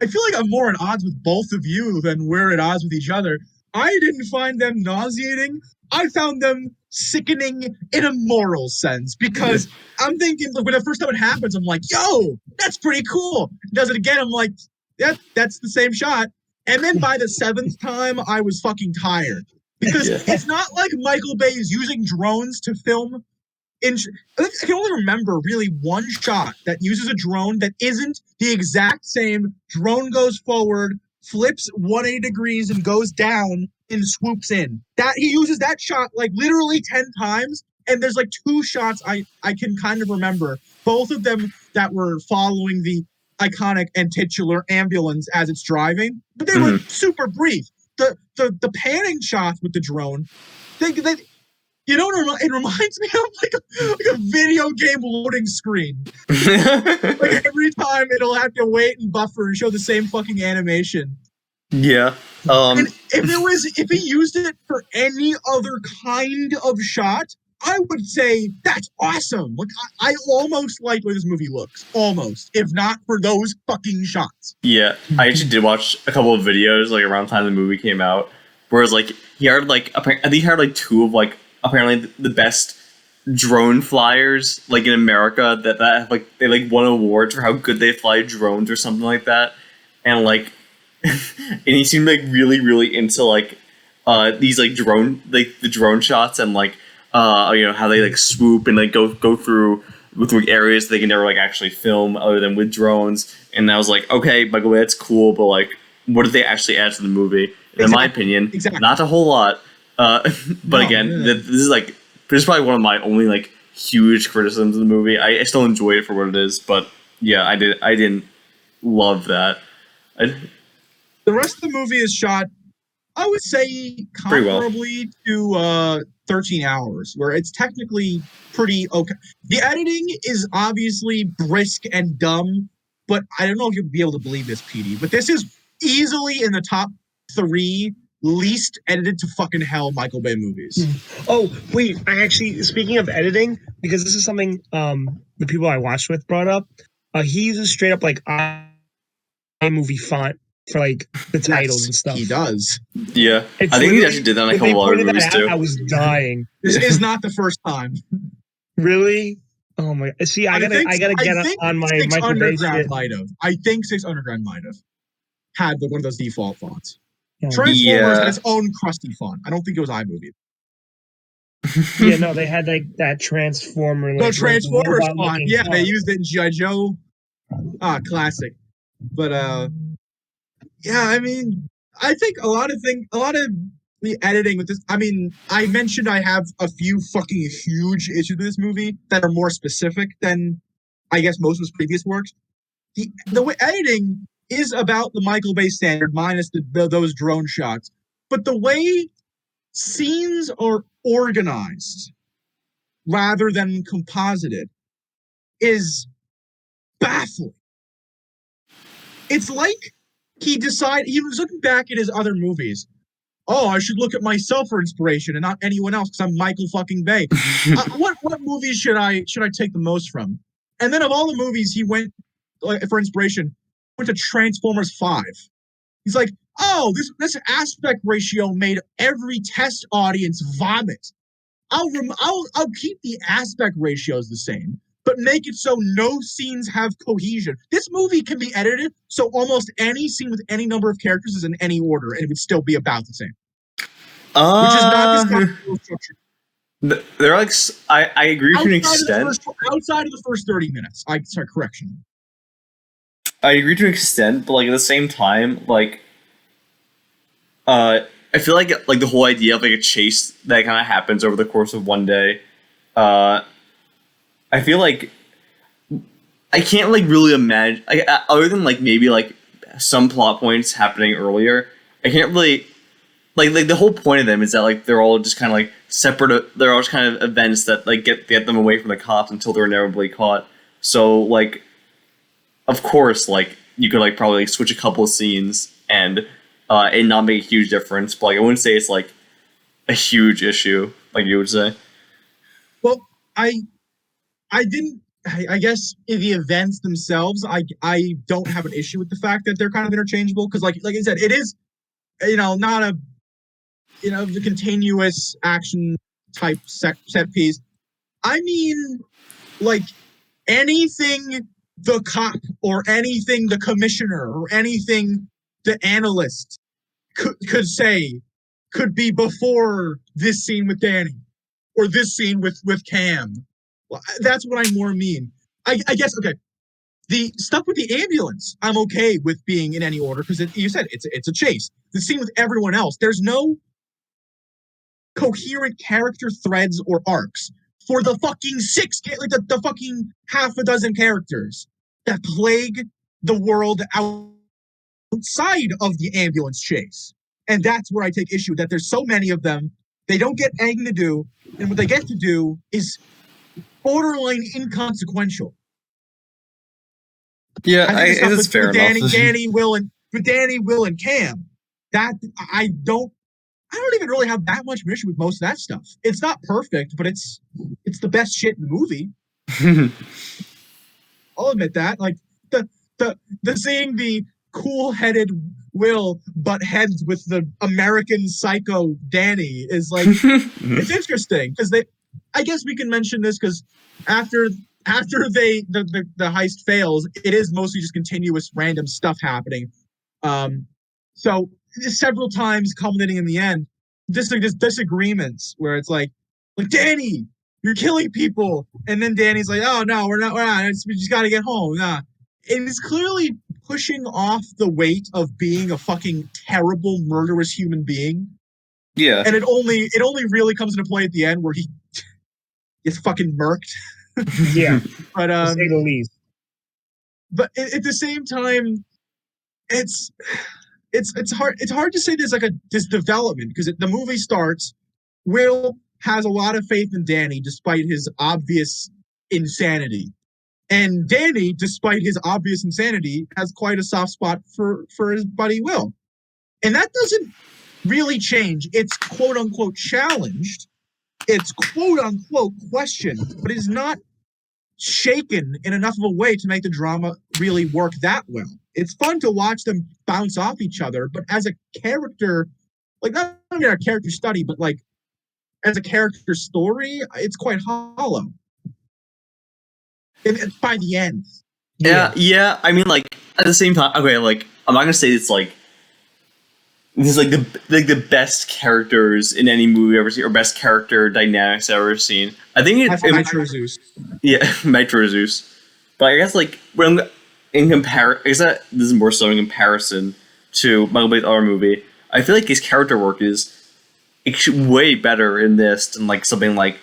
I feel like I'm more at odds with both of you than we're at odds with each other. I didn't find them nauseating. I found them sickening in a moral sense because I'm thinking when the first time it happens, I'm like, yo, that's pretty cool. Does it again, I'm like, yeah, that's the same shot. And then by the seventh time, I was fucking tired because it's not like Michael Bay is using drones to film I can only remember really one shot that uses a drone that isn't the exact same. Drone goes forward, flips 180 degrees, and goes down and swoops in. That he uses that shot like literally 10 times. And there's like two shots I can kind of remember, both of them that were following the iconic and titular ambulance as it's driving, but they were super brief. The panning shots with the drone, they you know what it reminds me of? Like a video game loading screen. Like every time it'll have to wait and buffer and show the same fucking animation. Yeah. And if he used it for any other kind of shot, I would say that's awesome. Like I almost like the way this movie looks. Almost. If not for those fucking shots. Yeah. I actually did watch a couple of videos like around the time the movie came out. Whereas like he had like I think he had like two of like apparently the best drone flyers like in America that like they like won awards for how good they fly drones or something like that, and like and he seemed like really into like these like drone like the drone shots and like you know how they like swoop and like go through with like areas they can never like actually film other than with drones. And I was like, okay, Michael, that's cool, but like what did they actually add to the movie? In my opinion, not a whole lot. But again, this is probably one of my only like huge criticisms of the movie. I still enjoy it for what it is, but yeah, I didn't love that. The rest of the movie is shot, I would say, comparably to 13 Hours, where it's technically pretty okay. The editing is obviously brisk and dumb, but I don't know if you'll be able to believe this, PD, but this is easily in the top 3 least edited to fucking hell Michael Bay movies. Oh, wait, I actually, speaking of editing, because this is something the people I watched with brought up, he uses straight up like iMovie font for like the titles and stuff. He does. Yeah. I think he actually did that in a couple other movies too. I was dying. This is not the first time. Really? Oh my! See, I gotta get on my Michael Bay shit. I think Six Underground might have had one of those default fonts. Transformers had its own crusty font. I don't think it was iMovie. Yeah, no, they had like that Transformer. Like, Transformers font. Yeah, they used it in G.I. Joe. Classic. But yeah, I mean, I think a lot of the editing with this. I mean, I mentioned I have a few fucking huge issues with this movie that are more specific than I guess most of his previous works. The way editing is about the Michael Bay standard minus those drone shots, but the way scenes are organized rather than composited is baffling. It's like he was looking back at his other movies. Oh, I should look at myself for inspiration and not anyone else because I'm Michael fucking Bay. What movies should I take the most from? And then of all the movies he went for inspiration, went to Transformers 5. He's like, oh, this aspect ratio made every test audience vomit. I'll keep the aspect ratios the same, but make it so no scenes have cohesion. This movie can be edited so almost any scene with any number of characters is in any order, and it would still be about the same. Which is not this structure. They're like, I agree to an extent. Outside of the first 30 minutes. Correction. I agree to an extent, but like at the same time, like, I feel like the whole idea of like a chase that kind of happens over the course of one day, I feel like I can't like really imagine other than like maybe like some plot points happening earlier. I can't really like the whole point of them is that like they're all just kind of like separate. They're all just kind of events that like get them away from the cops until they're inevitably caught. So like, of course, like you could like probably like switch a couple of scenes and not make a huge difference. But like I wouldn't say it's like a huge issue like you would say. Well, I didn't I guess in the events themselves, I don't have an issue with the fact that they're kind of interchangeable because, like I said, it is not a the continuous action type set piece. I mean, like anything the cop or anything the commissioner or anything the analyst could say could be before this scene with Danny or this scene with Cam. That's what I more mean. I guess okay. The stuff with the ambulance, I'm okay with being in any order because you said it's a chase. The scene with everyone else, there's no coherent character threads or arcs for the fucking the fucking half a dozen characters that plague the world outside of the ambulance chase. And that's where I take issue that there's so many of them. They don't get anything to do, and what they get to do is borderline inconsequential. Yeah, it's fair enough. Danny, Will, and Cam. That I don't even really have that much issue with most of that stuff. It's not perfect, but it's the best shit in the movie. I'll admit that. Like the seeing the cool-headed Will butt heads with the American Psycho Danny is like it's interesting because I guess we can mention this because after the heist fails, it is mostly just continuous random stuff happening. So several times culminating in the end, just disagreements where it's like Danny, you're killing people, and then Danny's like, oh no, we're not. We just got to get home. Nah. And it's clearly pushing off the weight of being a fucking terrible, murderous human being. Yeah. And it only really comes into play at the end where he gets fucking murked. Yeah. But to say the least. But at the same time, it's hard to say there's like this development because the movie starts. Will has a lot of faith in Danny despite his obvious insanity. And Danny, despite his obvious insanity, has quite a soft spot for his buddy Will. And that doesn't really change. It's quote unquote challenged. It's quote unquote questioned, but it's not shaken in enough of a way to make the drama really work that well. It's fun to watch them bounce off each other, but as a character, like not only a character study, but like as a character story, it's quite hollow. By the end. Yeah. I mean, like at the same time, okay. Like I'm not gonna say it's like this is like the best characters in any movie I've ever seen or best character dynamics I've ever seen. I think Nitro Zeus. Yeah, Nitro Zeus. But I guess like when in comparison, I guess that this is more so in comparison to Michael Bay's other movie. I feel like his character work is way better in this than like something like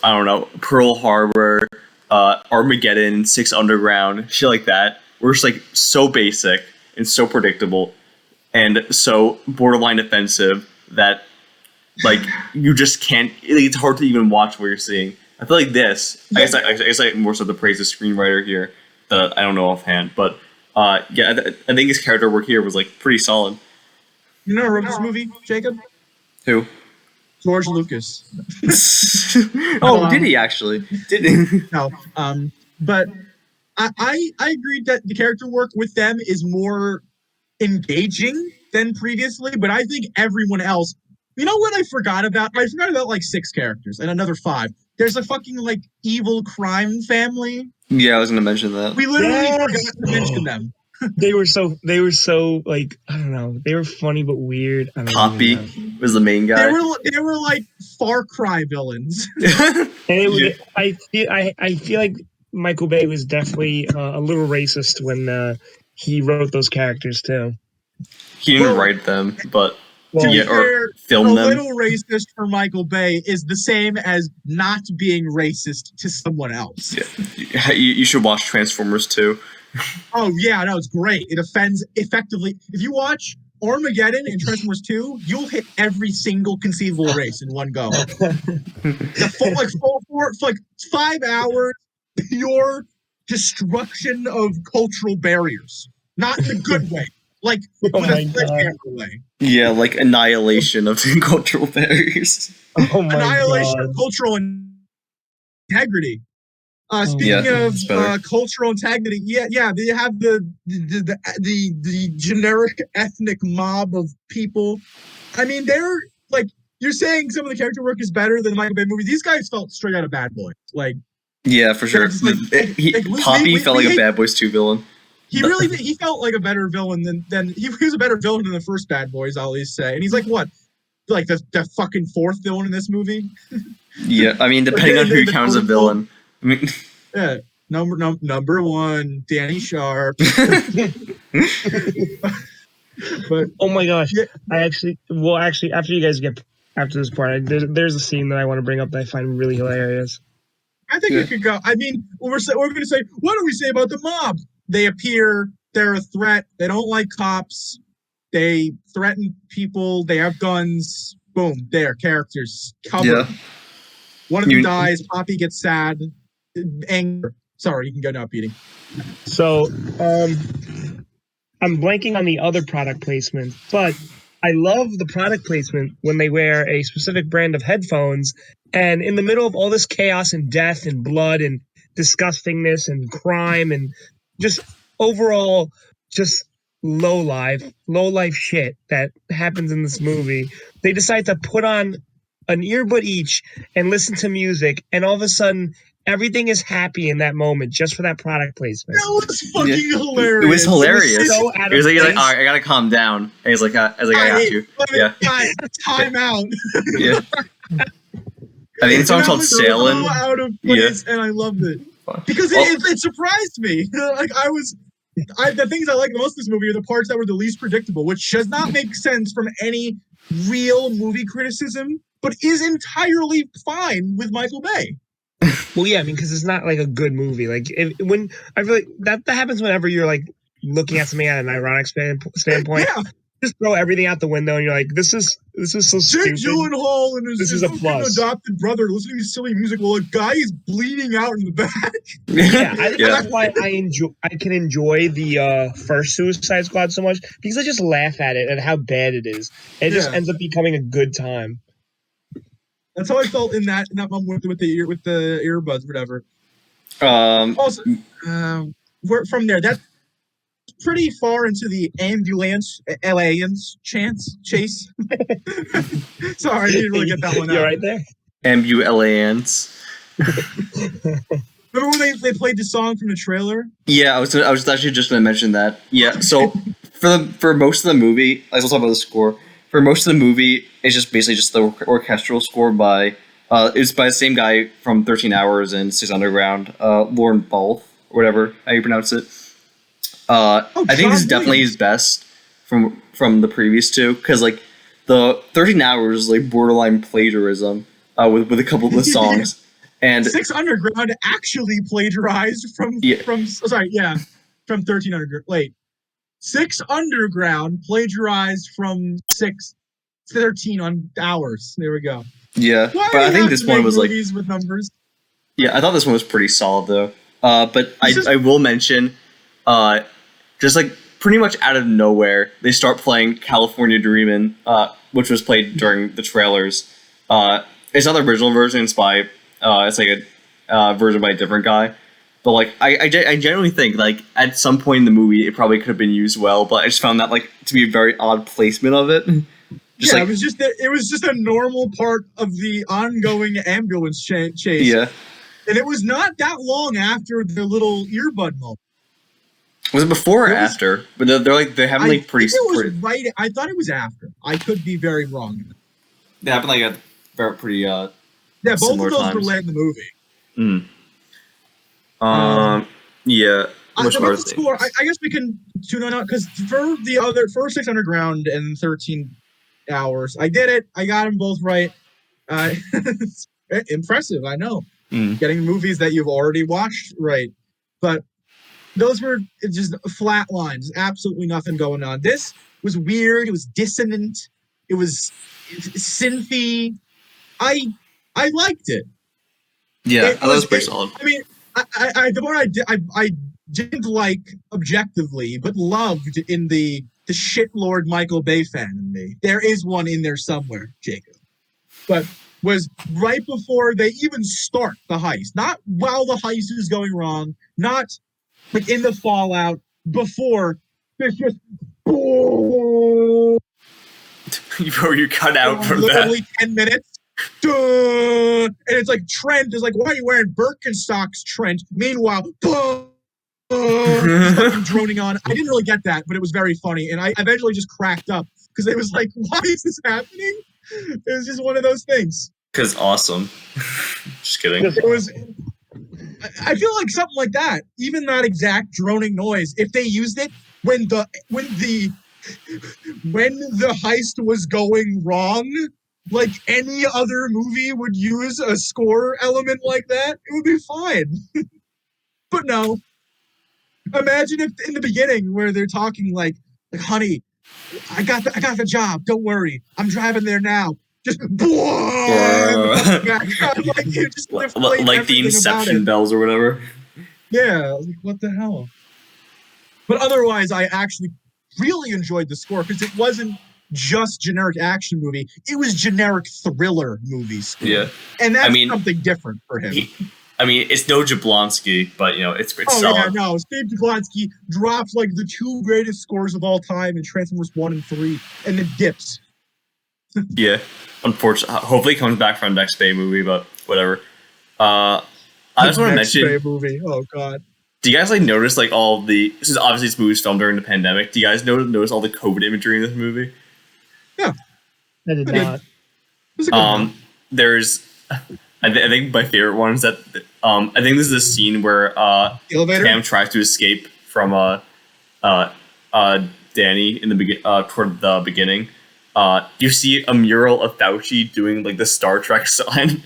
I don't know Pearl Harbor. Armageddon, 6 Underground, shit like that. We're just like so basic and so predictable and so borderline offensive that like you just can't. It's hard to even watch what you're seeing. I feel like this. I guess I more so to praise the screenwriter here. That I don't know offhand, but yeah, I think his character work here was like pretty solid. You know who wrote this movie, Jacob? Who? George Lucas. Did he actually? Did he? No. But I agreed that the character work with them is more engaging than previously, but I think everyone else. You know what I forgot about? I forgot about like 6 characters and another 5. There's a fucking like evil crime family. Yeah, I was gonna mention that. We literally forgot to mention them. They were so like I don't know. They were funny but weird. Poppy was the main guy. They were like Far Cry villains. And I feel like Michael Bay was definitely a little racist when he wrote those characters too. He didn't write them, but or film them. A little racist for Michael Bay is the same as not being racist to someone else. Yeah. You should watch Transformers 2. Oh yeah, no, it's great. It offends effectively. If you watch Armageddon and Transformers 2, you'll hit every single conceivable race in one go. For 5 hours, pure destruction of cultural barriers. Not in a good way. Like with a sledgehammer way. Yeah, like annihilation of cultural barriers. Annihilation of cultural integrity. Speaking of cultural integrity, they have the generic ethnic mob of people. I mean, they're like, you're saying some of the character work is better than the Michael Bay movie. These guys felt straight out of Bad Boys. Like, yeah, for sure. Poppy felt like a Bad Boys 2 villain. He felt like a better villain than he was a better villain than the first Bad Boys, I'll at least say. And he's like, what? Like the fucking fourth villain in this movie? Yeah, I mean, depending on who you count as a villain. I mean, yeah, number one, Danny Sharp. But oh my gosh, yeah. After you guys get after this part, there's a scene that I want to bring up that I find really hilarious. I think we could go. I mean, we're going to say, what do we say about the mob? They appear, they're a threat. They don't like cops. They threaten people. They have guns. Boom, there, characters covered. Yeah. One of them dies. Poppy gets sad. Anger. Sorry, you can go now, Petey. So, I'm blanking on the other product placement, but I love the product placement when they wear a specific brand of headphones, and in the middle of all this chaos and death and blood and disgustingness and crime and just overall just low life shit that happens in this movie, they decide to put on an earbud each and listen to music, and all of a sudden everything is happy in that moment just for that product placement. That was fucking hilarious. It was hilarious. He was like, all right, I gotta calm down. And he's like, I got you. Yeah. Time out. Yeah. I think it's song called Sailing. Out of place, and I loved it because it surprised me. Like the things I like most of this movie are the parts that were the least predictable, which does not make sense from any real movie criticism, but is entirely fine with Michael Bay. Well, yeah, I mean, because it's not like a good movie. Like when I feel like that happens whenever you're like looking at something at an ironic standpoint. Yeah. Just throw everything out the window, and you're like, "This is so stupid." Jake Gyllenhaal and his adopted brother listening to silly music while a guy is bleeding out in the back. Yeah, I think that's why I can enjoy the first Suicide Squad so much, because I just laugh at it and how bad it is. It just ends up becoming a good time. That's how I felt in that moment with the earbuds, whatever. Also, from there, that's pretty far into the ambulance chase. Sorry, I didn't really get that one out. You're right there. Ambulance. Remember when they played the song from the trailer? Yeah, I was actually just going to mention that. Yeah, so for most of the movie, I was talking about the score. For most of the movie, it's just basically just the orchestral score by it's by the same guy from 13 Hours and Six Underground, Lauren Ball, or whatever how you pronounce it. I think this is definitely his best from the previous two, because like the 13 Hours is like borderline plagiarism with a couple of the songs. And Six Underground actually plagiarized from 13 Underground. Wait. Six Underground plagiarized from 13 Hours. There we go. Yeah, but I think this one was like with numbers. Yeah, I thought this one was pretty solid though. But I will mention, just like pretty much out of nowhere, they start playing California Dreamin', which was played during the trailers. It's not the original version. It's by it's like a version by a different guy. But like I genuinely think like at some point in the movie it probably could have been used well, but I just found that like to be a very odd placement of it. It was just a normal part of the ongoing ambulance chase. Yeah, and it was not that long after the little earbud moment. Was it before or after? But they haven't like pretty. Right. I thought it was after. I could be very wrong. They happened like a very pretty. Yeah, both of those were late in the movie. Yeah. The score, I guess we can tune on out because for 6 Underground and 13 Hours, I did it. I got them both right. Impressive, I know. Getting movies that you've already watched right, but those were just flat lines. Absolutely nothing going on. This was weird. It was dissonant. It was synthy. I liked it. Yeah, that was pretty solid. I mean, the part I didn't like objectively, but loved in the shitlord Michael Bay fan in me. There is one in there somewhere, Jacob. But was right before they even start the heist. Not while the heist is going wrong, not like in the fallout, before there's just boom, Bro, you cut out from literally that. 10 minutes. Duh, and it's like Trent is like, why are you wearing Birkenstocks, Trent? Meanwhile, fucking droning on. I didn't really get that, but it was very funny, and I eventually just cracked up because it was like, why is this happening? It was just one of those things. Because awesome. Just kidding. It was. I feel like something like that, even that exact droning noise, if they used it when the heist was going wrong, like any other movie would use a score element like that, it would be fine. But no. Imagine if in the beginning where they're talking like honey, I got the job. Don't worry, I'm driving there now. Just like the Inception bells or whatever. Yeah, like what the hell? But otherwise, I actually really enjoyed the score because it wasn't just generic action movie; it was generic thriller movie score. Yeah, and that's something different for him. It's no Jablonski, but it's solid. Yeah, no, Steve Jablonski drops like the 2 greatest scores of all time in Transformers 1 and 3, and then dips. Yeah, unfortunately, hopefully he comes back for a next Bay movie, but whatever. I just want to mention Bay movie. Oh god. Do you guys notice all the? This is obviously this movie's filmed during the pandemic. Do you guys notice all the COVID imagery in this movie? Yeah, I did not. There's, I think my favorite one is that I think this is a scene where Cam tries to escape from Danny in the toward the beginning. You see a mural of Fauci doing the Star Trek sign.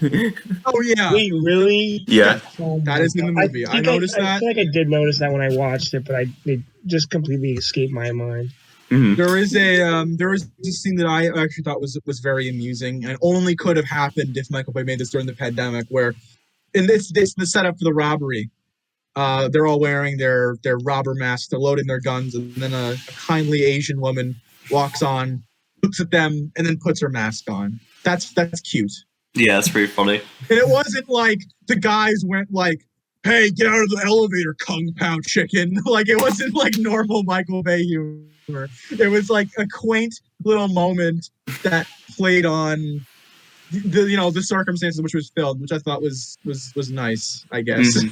Oh yeah! Wait, really? Yeah, that is in the movie. I noticed that. I feel like I did notice that when I watched it, but it just completely escaped my mind. Mm-hmm. There is a scene that I actually thought was very amusing and only could have happened if Michael Bay made this during the pandemic. Where, in this the setup for the robbery, they're all wearing their robber masks, they're loading their guns, and then a kindly Asian woman walks on, looks at them, and then puts her mask on. That's cute. Yeah, that's pretty funny. And it wasn't like the guys went like, "Hey, get out of the elevator, Kung Pao chicken!" Like it wasn't like normal Michael Bay humor. It was like a quaint little moment that played on the circumstances in which it was filmed, which I thought was nice, I guess.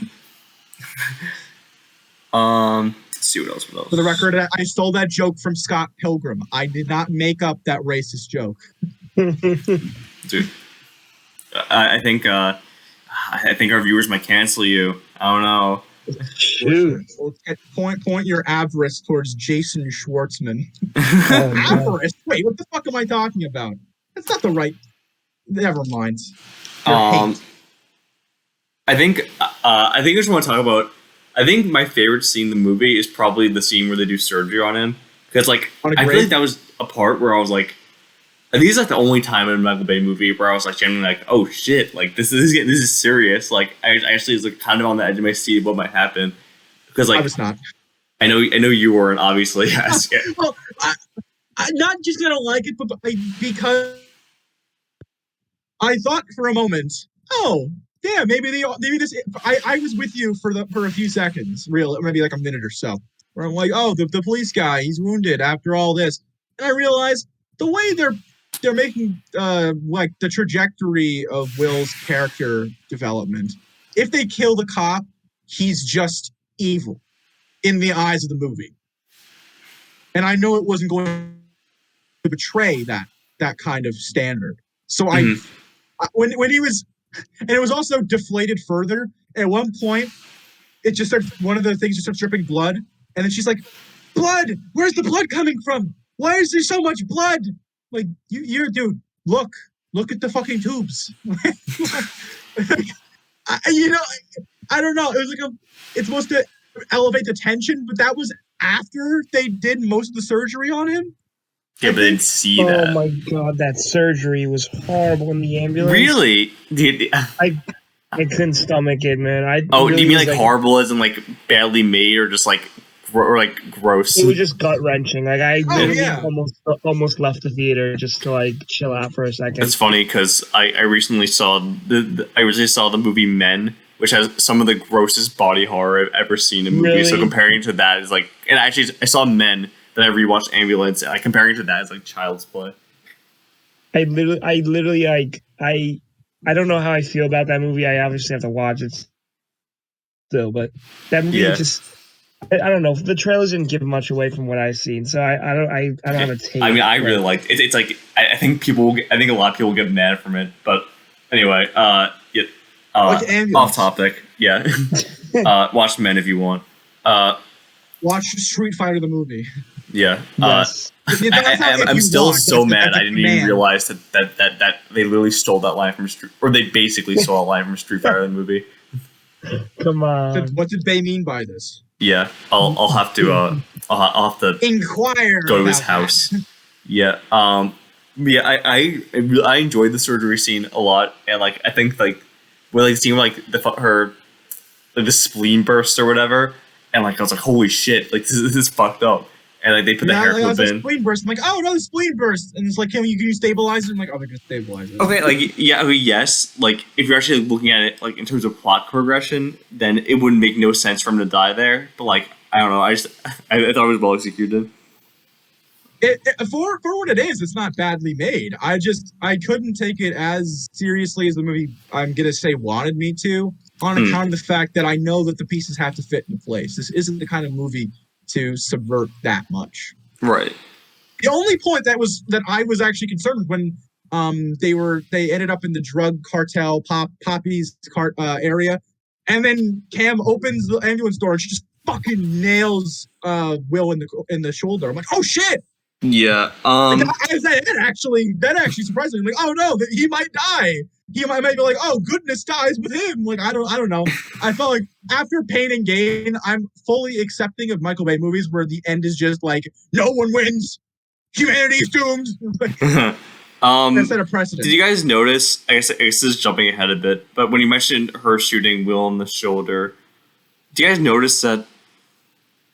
Mm-hmm. Let's see what else. For the record, I stole that joke from Scott Pilgrim. I did not make up that racist joke. Dude, I think our viewers might cancel you. I don't know. Point your avarice towards Jason Schwartzman. Avarice? Wait, what the fuck am I talking about? That's not the right. Never mind. I think I just want to talk about. I think my favorite scene in the movie is probably the scene where they do surgery on him, because I feel like that was a part where I was like, I think it's the only time in a Michael Bay movie where I was genuinely oh shit, this is serious. I actually was kind of on the edge of my seat of what might happen, because I was not. I know you weren't, obviously. Yes. Well, I'm not just gonna like it, but because I thought for a moment, oh yeah, maybe this. I was with you for a few seconds, maybe like a minute or so, where I'm like, oh, the police guy, he's wounded after all this, and I realized the way they're making the trajectory of Will's character development. If they kill the cop, he's just evil in the eyes of the movie, and I know it wasn't going to betray that kind of standard. So when he was. And it was also deflated further. At one point, one of the things just starts dripping blood. And then she's like, blood! Where's the blood coming from? Why is there so much blood? Like, you're dude, look at the fucking tubes. I don't know. It was it's supposed to elevate the tension, but that was after they did most of the surgery on him. Yeah, but they didn't see that. Oh my god, that surgery was horrible in the ambulance. Really? I couldn't stomach it, man. Do you mean horrible as in badly made, or just gross. It was just gut wrenching. Like I literally yeah. almost left the theater just to like chill out for a second. It's funny because I recently saw the movie Men, which has some of the grossest body horror I've ever seen in a movie. Really? So comparing to that is like, and actually I saw Men, then I rewatched Ambulance, and comparing to that is like child's play. I literally like I don't know how I feel about that movie. I obviously have to watch it still, but that movie Yeah. just I don't know. The trailers didn't give much away from what I've seen, so I don't have a take. I mean, I really liked it. It's like I think I think a lot of people get mad from it, but anyway, yeah. Off topic. Yeah. Watch Men if you want. Watch Street Fighter the movie. Yeah. Yes. I'm still so mad. I didn't even realize that they literally stole that line from Street, or they basically stole a line from Street Fighter the movie. Come on. What did they mean by this? Yeah, I'll have to inquire. Go to his house. Yeah. Yeah. I enjoyed the surgery scene a lot, and like I think like when like seeing like the spleen burst or whatever, and like I was like, holy shit, like this is fucked up. And like they put the hair clip in. Spleen burst. I'm like, oh no, the spleen burst. And it's like, can you stabilize it? I'm like, oh, they're gonna stabilize it. Okay, like yeah, okay, yes. Like if you're actually looking at it like in terms of plot progression, then it wouldn't make no sense for him to die there. But like I don't know, I thought it was well executed. For what it is, it's not badly made. I couldn't take it as seriously as the movie I'm gonna say wanted me to, on account of the fact that I know that the pieces have to fit in place. This isn't the kind of movie to subvert that much. Right. The only point that I was actually concerned with when they ended up in the drug cartel Poppy's area, and then Cam opens the ambulance door and she just fucking nails Will in the shoulder. I'm like, oh shit. Yeah. That actually surprised me. I'm like, oh no, he might die. He might be like, oh, goodness dies with him. Like, I don't know. I felt like after Pain and Gain, I'm fully accepting of Michael Bay movies where the end is just like, no one wins. Humanity is doomed. That set a precedent. Did you guys notice, I guess this is jumping ahead a bit, but when you mentioned her shooting Will in the shoulder, do you guys notice that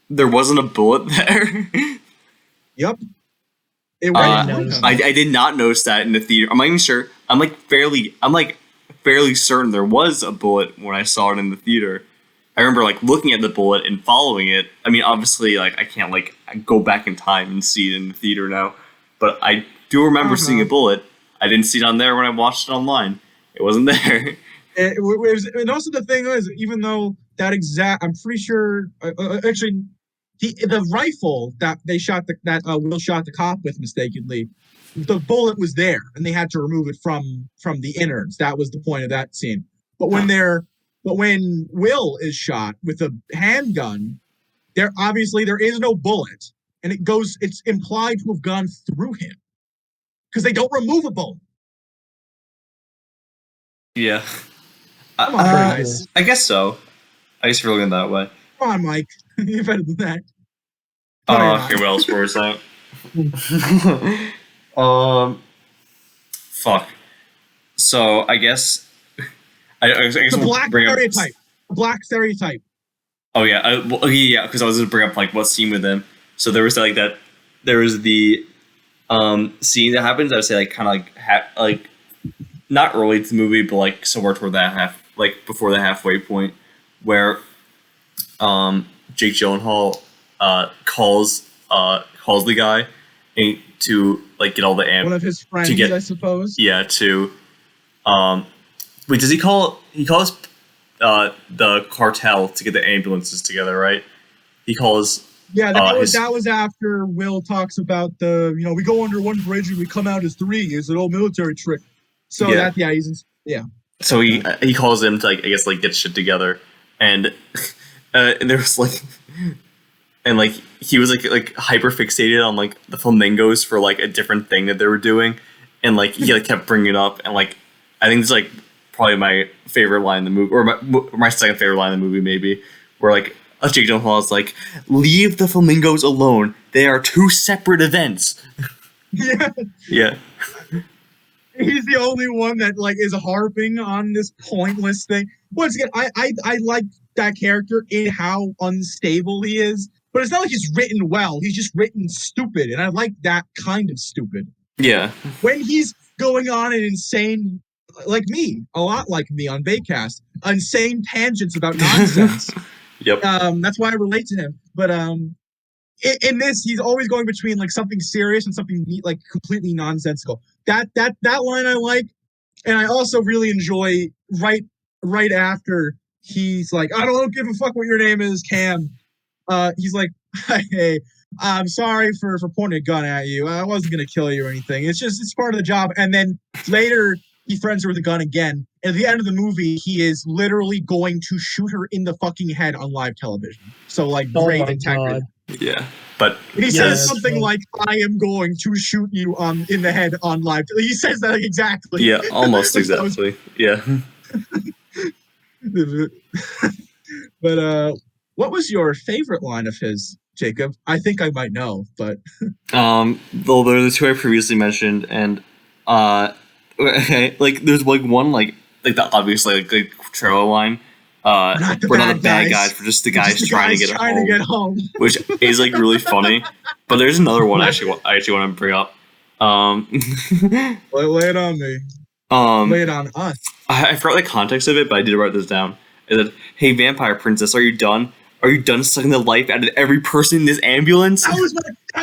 there wasn't a bullet there? Yep. I did not notice that in the theater. I'm not even sure. I'm fairly certain there was a bullet when I saw it in the theater. I remember like looking at the bullet and following it. I mean, obviously, like I can't like go back in time and see it in the theater now, but I do remember seeing a bullet. I didn't see it on there when I watched it online. It wasn't there. And also the thing is, even though I'm pretty sure actually. The rifle that they shot Will shot the cop with mistakenly, the bullet was there, and they had to remove it from the innards. That was the point of that scene. But when Will is shot with a handgun, there is no bullet, and it's implied to have gone through him because they don't remove a bullet. Yeah, Come on, guys. I guess so. I guess you're looking that way. Come on, Mike. You're better than that. Okay, what else was that? Fuck. So I guess I guess the black stereotype. Black stereotype. Oh yeah, yeah. Because I was gonna bring up like what scene with him. So there was like that. There was the scene that happens. I would say like kind of like not early to the movie, but like somewhere toward that before the halfway point, where Jake Gyllenhaal calls the guy to like get all the one of his friends, I suppose. Yeah, to wait, does he calls the cartel to get the ambulances together, right? He calls that was after Will talks about we go under one bridge and we come out as three. It's an old military trick. So So he calls him to like I guess like get shit together, and there was like. And like he was like hyper fixated on like the flamingos for like a different thing that they were doing, and like he like kept bringing it up, and like I think it's like probably my favorite line in the movie, or my second favorite line in the movie maybe, where like Jake Gyllenhaal is like, "Leave the flamingos alone. They are two separate events." Yeah. Yeah. He's the only one that like is harping on this pointless thing. Once again, I like that character in how unstable he is. but it's not like he's written well. He's just written stupid, and I like that kind of stupid. Yeah. When he's going on an insane, like me, a lot like me on Baycast, insane tangents about nonsense. Yep. That's why I relate to him. But in this, he's always going between like something serious and something like completely nonsensical. That line I like, and I also really enjoy right after he's like, I don't give a fuck what your name is, Cam. He's like, hey, I'm sorry for pointing a gun at you. I wasn't gonna kill you or anything. It's part of the job. And then later he friends her with a gun again. At the end of the movie, he is literally going to shoot her in the fucking head on live television. So like great integrity. Yeah. But he says something like, I am going to shoot you in the head on live. He says that like, exactly. Yeah, almost exactly. Yeah. But what was your favorite line of his, Jacob? I think I might know, but well, there are the two I previously mentioned, and okay, like there's like one like the obvious like trailer line. We're not the bad guys. We're just the guys trying to get home, which is like really funny. But there's another one I actually want to bring up. Lay it on me. Lay it on us. I forgot the context of it, but I did write this down. Is that, hey, vampire princess, are you done? Are you done sucking the life out of every person in this ambulance? That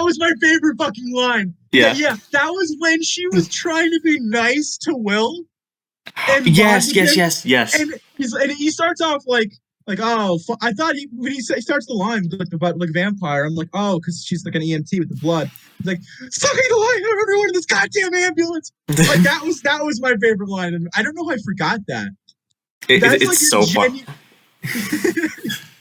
was my favorite fucking line. Yeah. That was when she was trying to be nice to Will. And yes. And he starts off like oh, I thought when he starts the line about like vampire, I'm like, oh, because she's like an EMT with the blood. He's like, sucking the life out of everyone in this goddamn ambulance. Like that was my favorite line, and I don't know how I forgot that. It's like so fun.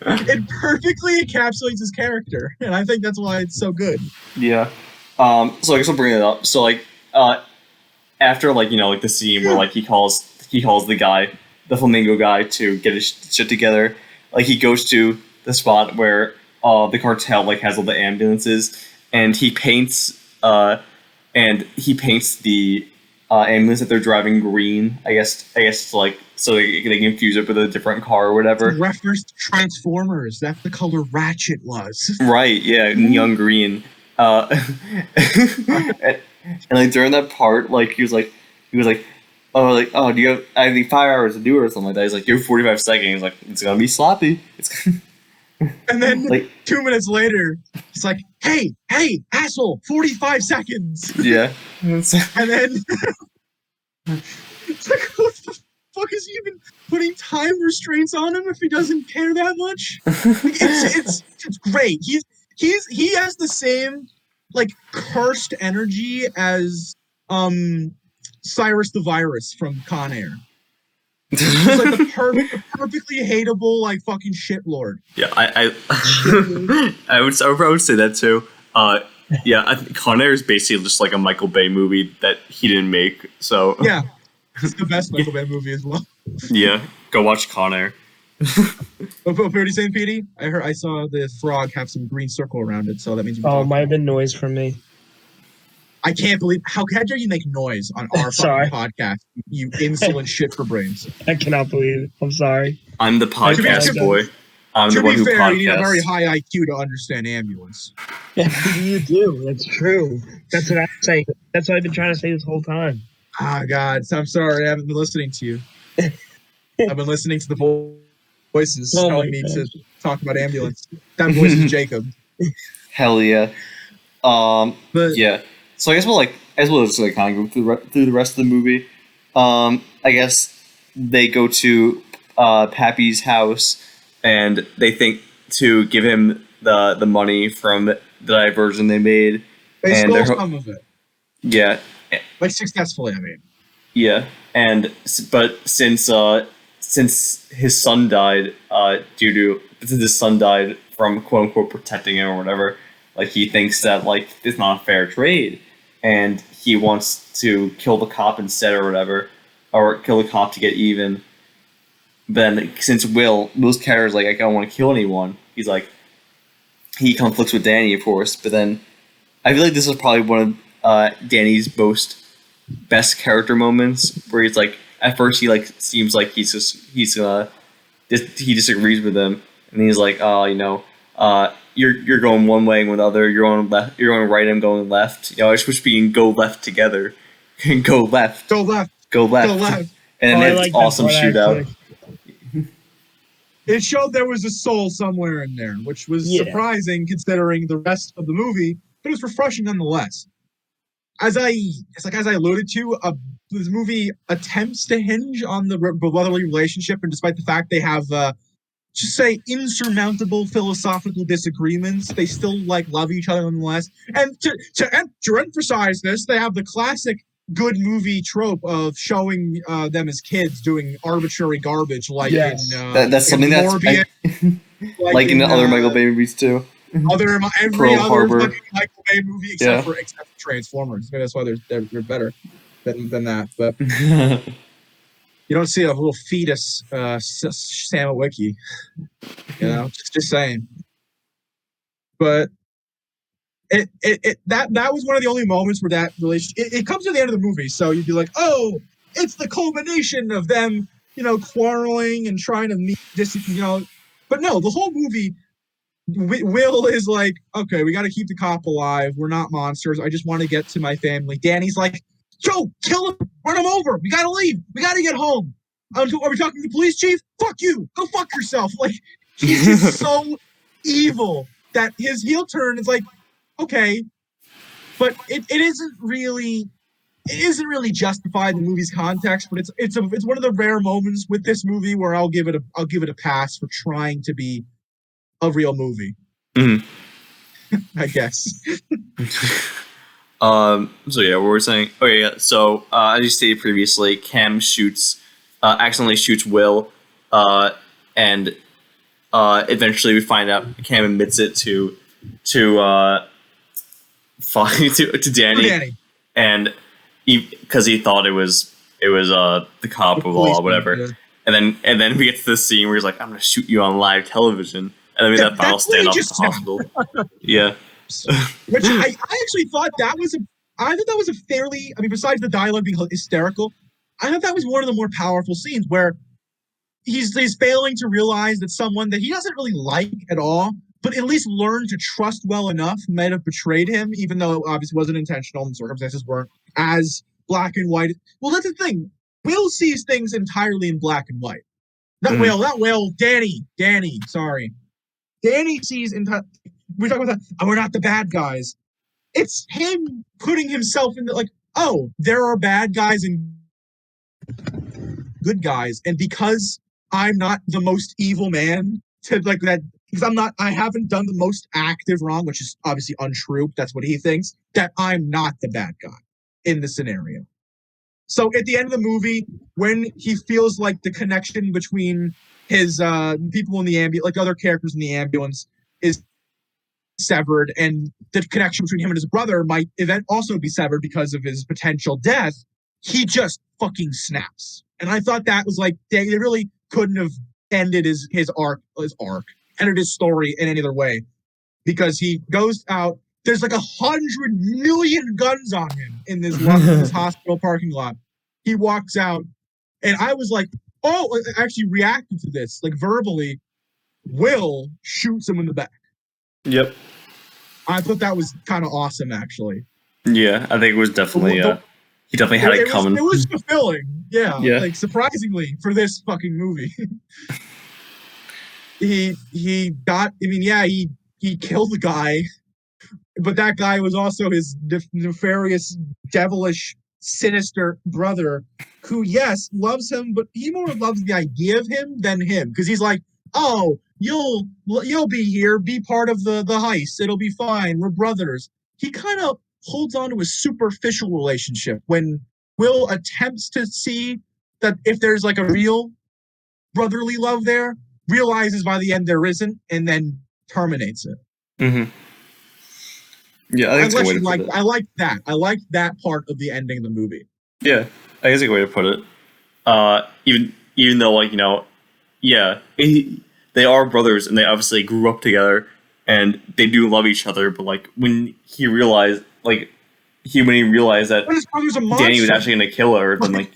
It perfectly encapsulates his character, and I think that's why it's so good. Yeah. So I guess I'll bring it up. So like, after like like the scene where like he calls the guy, the flamingo guy, to get his shit together. Like he goes to the spot where the cartel like has all the ambulances, and he paints the ambulance that they're driving green. I guess like so they can infuse it with a different car or whatever. It's reference to Transformers. That's the color Ratchet was. Right. Yeah. Neon green. And like during that part, like he was like, oh, do you have? I need 5 hours to do it or something like that. He's like, you have 45 seconds. He's like, it's gonna be sloppy. And then like 2 minutes later, it's like, hey, asshole, 45 seconds. Yeah. And then it's like, what the fuck is he even putting time restraints on him if he doesn't care that much? It's great. He has the same like cursed energy as Cyrus the Virus from Con Air. He's like the perfectly hateable like fucking shitlord. Yeah, I would say that too. Yeah, I think Con Air is basically just like a Michael Bay movie that he didn't make. So yeah, it's the best Michael Bay movie as well. Yeah, go watch Con Air. What are you saying, Petey? I saw the frog have some green circle around it, so that means. Oh, it might have been noise from me. I can't believe how dare you make noise on our fucking podcast, you insolent shit for brains. I cannot believe it. I'm sorry. I'm the podcast boy. I'm the one who podcasts. You need a very high IQ to understand ambulance. Yeah, you do. That's true. That's what I'm saying. That's what I've been trying to say this whole time. Ah, God. I'm sorry. I haven't been listening to you. I've been listening to the voices telling me to talk about ambulance. That voice is Jacob. Hell yeah. But yeah. So I guess we'll just like kind of go through the rest of the movie. I guess they go to Pappy's house, and they think to give him the money from the diversion they made. They stole some of it. Yeah. Like successfully, I mean. Yeah, but since his son died from quote unquote protecting him or whatever, like he thinks that like it's not a fair trade, and he wants to kill the cop instead or whatever, or kill the cop to get even. Then since Will's character is like, I don't want to kill anyone, he's like, he conflicts with Danny, of course, but then I feel like this is probably one of Danny's best character moments, where he's like, at first he like seems like he disagrees with him, and he's like, you're going one way and with the other. You're going left. You're going right. I'm going left. You know, it's supposed to be go left together. Go left. Go left. Go left. Go left. And then it's awesome shootout. It showed there was a soul somewhere in there, which was surprising considering the rest of the movie, but it was refreshing nonetheless. As I alluded to, this movie attempts to hinge on the brotherly relationship, and despite the fact they have, just say, insurmountable philosophical disagreements, they still love each other nonetheless. And to emphasize this, they have the classic good movie trope of showing them as kids doing arbitrary garbage, that's something that's like in other Michael Bay movies too. Every other fucking Michael Bay movie except for Transformers. Maybe that's why they're better than that. But you don't see a little fetus Sam Witwicky, you know. Just saying. But that was one of the only moments where that relationship it comes to the end of the movie, so you'd be like, oh, it's the culmination of them, you know, quarreling and trying to meet this, you know. But no, the whole movie, Will is like, okay, we got to keep the cop alive. We're not monsters. I just want to get to my family. Danny's like, Joe, kill him, run him over. We got to leave. We got to get home. Are we talking to the police chief? Fuck you. Go fuck yourself. Like, he's just so evil that his heel turn is like, okay, but it isn't really justified in the movie's context. But it's one of the rare moments with this movie where I'll give it a pass for trying to be a real movie. Mm-hmm. I guess. So yeah, what we're saying. Okay, yeah. So as you stated previously, Cam accidentally shoots Will, and eventually we find out Cam admits it to Danny, and because he thought it was the cop of law or whatever, yeah. and then we get to this scene where he's like, "I'm gonna shoot you on live television," and then we have that final standoff at the hospital. Yeah, which I actually thought that was a fairly, I mean, besides the dialogue being hysterical, I thought that was one of the more powerful scenes where he's failing to realize that someone that he doesn't really like at all, but at least learned to trust well enough, might have betrayed him, even though it obviously wasn't intentional and circumstances weren't as black and white. Well, that's the thing. Will sees things entirely in black and white. Not Will, Danny, sorry. Danny sees, we talk about that, we're not the bad guys. It's him putting himself in oh, there are bad guys and good guys, and because I'm not the most evil man to that, because I haven't done the most active wrong, which is obviously untrue. That's what he thinks, that I'm not the bad guy in the scenario. So at the end of the movie, when he feels like the connection between his people in the ambulance, like other characters in the ambulance, is severed, and the connection between him and his brother might also be severed because of his potential death, he just fucking snaps. And I thought that was they really couldn't have ended his ended his story in any other way, because he goes out, there's 100 million guns on him in this hospital parking lot. He walks out, and I was like, oh, I actually reacted to this, verbally. Will shoots him in the back. Yep. I thought that was kind of awesome, actually. Yeah, I think it was definitely, he definitely had it coming. It was fulfilling, yeah. Surprisingly, for this fucking movie. He killed the guy, but that guy was also his nefarious, devilish, sinister brother, who, yes, loves him, but he more loves the idea of him than him, because he's like, oh, you'll be here, be part of the heist, it'll be fine, we're brothers. He kind of holds on to a superficial relationship when Will attempts to see that if there's a real brotherly love there, realizes by the end there isn't, and then terminates it. Mm-hmm. Yeah, I think I like that. I like that part of the ending of the movie. Yeah, I guess a good way to put it. Even though, they are brothers and they obviously grew up together and they do love each other, but when he realized that Danny was actually going to kill her, then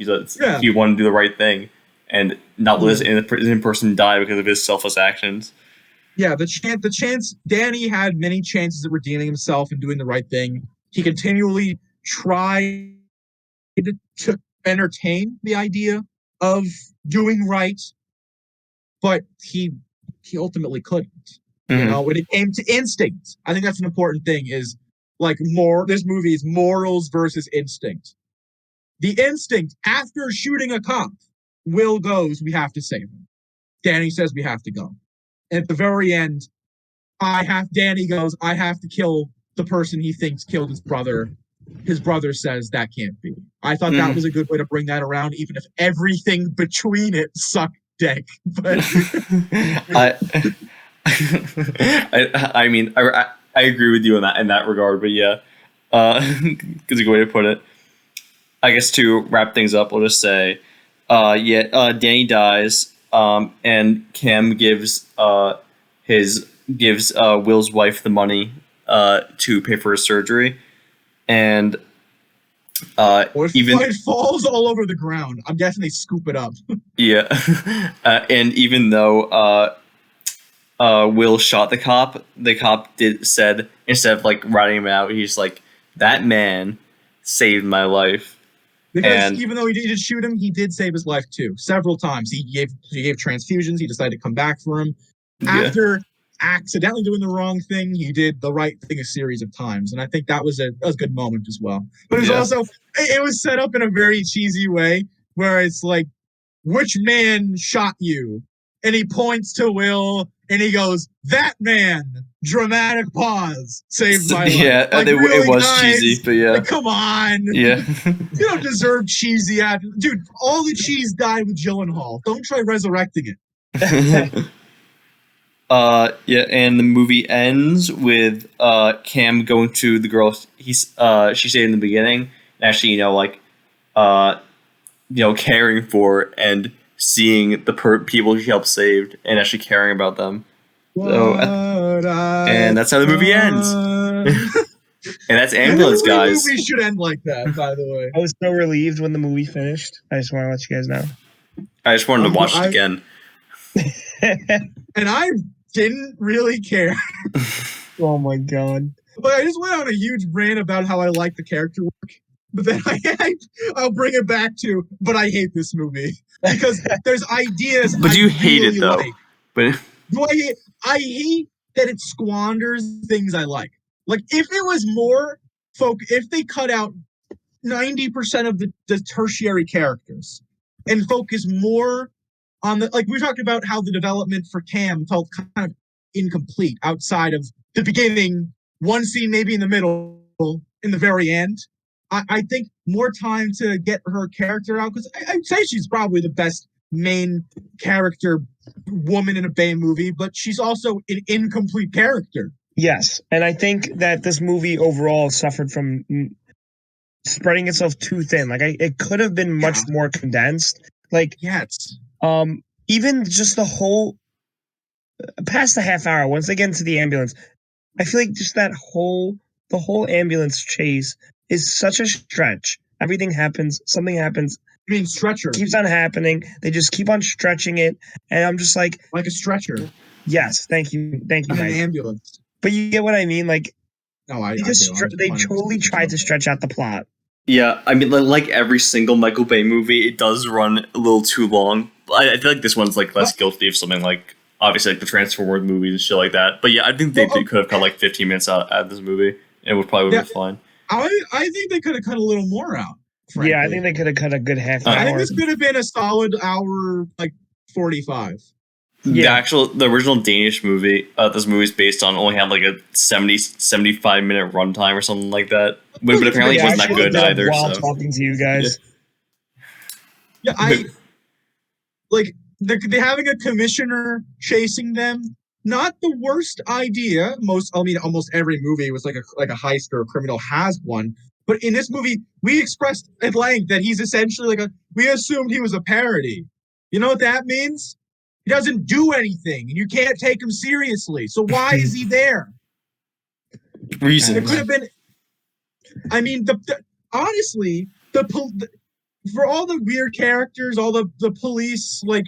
he wanted to do the right thing and not let his innocent person die because of his selfless actions. Yeah, the chance. Danny had many chances of redeeming himself and doing the right thing. He continually tried to entertain the idea of doing right, but he ultimately couldn't. You know, when it came to instinct, I think that's an important thing. Is like this movie is morals versus instinct. The instinct after shooting a cop, Will goes, we have to save him. Danny says we have to go. And at the very end, Danny goes, I have to kill the person he thinks killed his brother. His brother says that can't be. I thought that was a good way to bring that around, even if everything between it sucked dick. But I mean, I agree with you in that regard, but yeah, it's a good way to put it. I guess to wrap things up, we'll just say, Danny dies, and Cam gives Will's wife the money to pay for his surgery, and it falls all over the ground. I'm guessing they scoop it up. Yeah, and even though Will shot the cop said, instead of like ratting him out, he's like, that man saved my life. Because even though he did shoot him, he did save his life too. Several times. He gave transfusions. He decided to come back for him. After accidentally doing the wrong thing, he did the right thing a series of times. And I think that was a good moment as well. But it was also, it was set up in a very cheesy way where it's like, which man shot you? And he points to Will and he goes, that man. Dramatic pause. Saved my life. Yeah, like, it was guys, cheesy, but yeah. Like, come on. Yeah. You don't deserve cheesy. Dude, all the cheese died with Gyllenhaal. Don't try resurrecting it. And the movie ends with Cam going to the girl she saved in the beginning, and actually, caring for and seeing the people he helped saved and actually caring about them. And that's how the movie ends. And that's Ambulance, guys. The movie should end like that, by the way. I was so relieved when the movie finished. I just want to let you guys know. I just wanted to watch it again. And I didn't really care. Oh my god. But I just went on a huge rant about how I like the character work. But then I'll bring it back to, but I hate this movie. Because there's ideas. But you hate it, though. Like. But I hate that it squanders things I like. Like, if it was more if they cut out 90% of the tertiary characters and focus more on we talked about how the development for Cam felt kind of incomplete outside of the beginning, one scene maybe in the middle, in the very end. I think more time to get her character out, because I'd say she's probably the best main character woman in a Bay movie, but she's also an incomplete character. Yes, and I think that this movie overall suffered from spreading itself too thin. Like, it could have been much more condensed. Like, yes, even just the whole past the half hour, once they get into the ambulance, I feel like just the whole ambulance chase is such a stretch. Everything happens, something happens. I mean, stretcher keeps on happening. They just keep on stretching it, and I'm just like a stretcher. Yes, thank you, Mike. An ambulance. But you get what I mean, like. No, they totally tried to stretch out the plot. Yeah, I mean, like every single Michael Bay movie, it does run a little too long. I feel like this one's like less guilty of something like obviously like the Transformers movies and shit like that. But yeah, I think they could have cut like 15 minutes out of this movie, and it would be fine. I think they could have cut a little more out. Frankly. Yeah, I think they could have cut a good half hour. I think this could have been a solid hour, like 45. Yeah. The original Danish movie this movie's based on only had like a 75 minute runtime or something like that. But apparently it wasn't that good either. While talking to you guys. Yeah, they're having a commissioner chasing them. Not the worst idea. Almost every movie was like a heist or a criminal has one. But in this movie, we expressed at length that he's essentially we assumed he was a parody. You know what that means? He doesn't do anything, and you can't take him seriously. So why is he there? Reason. It could have been. I mean, honestly, for all the weird characters, all the police, like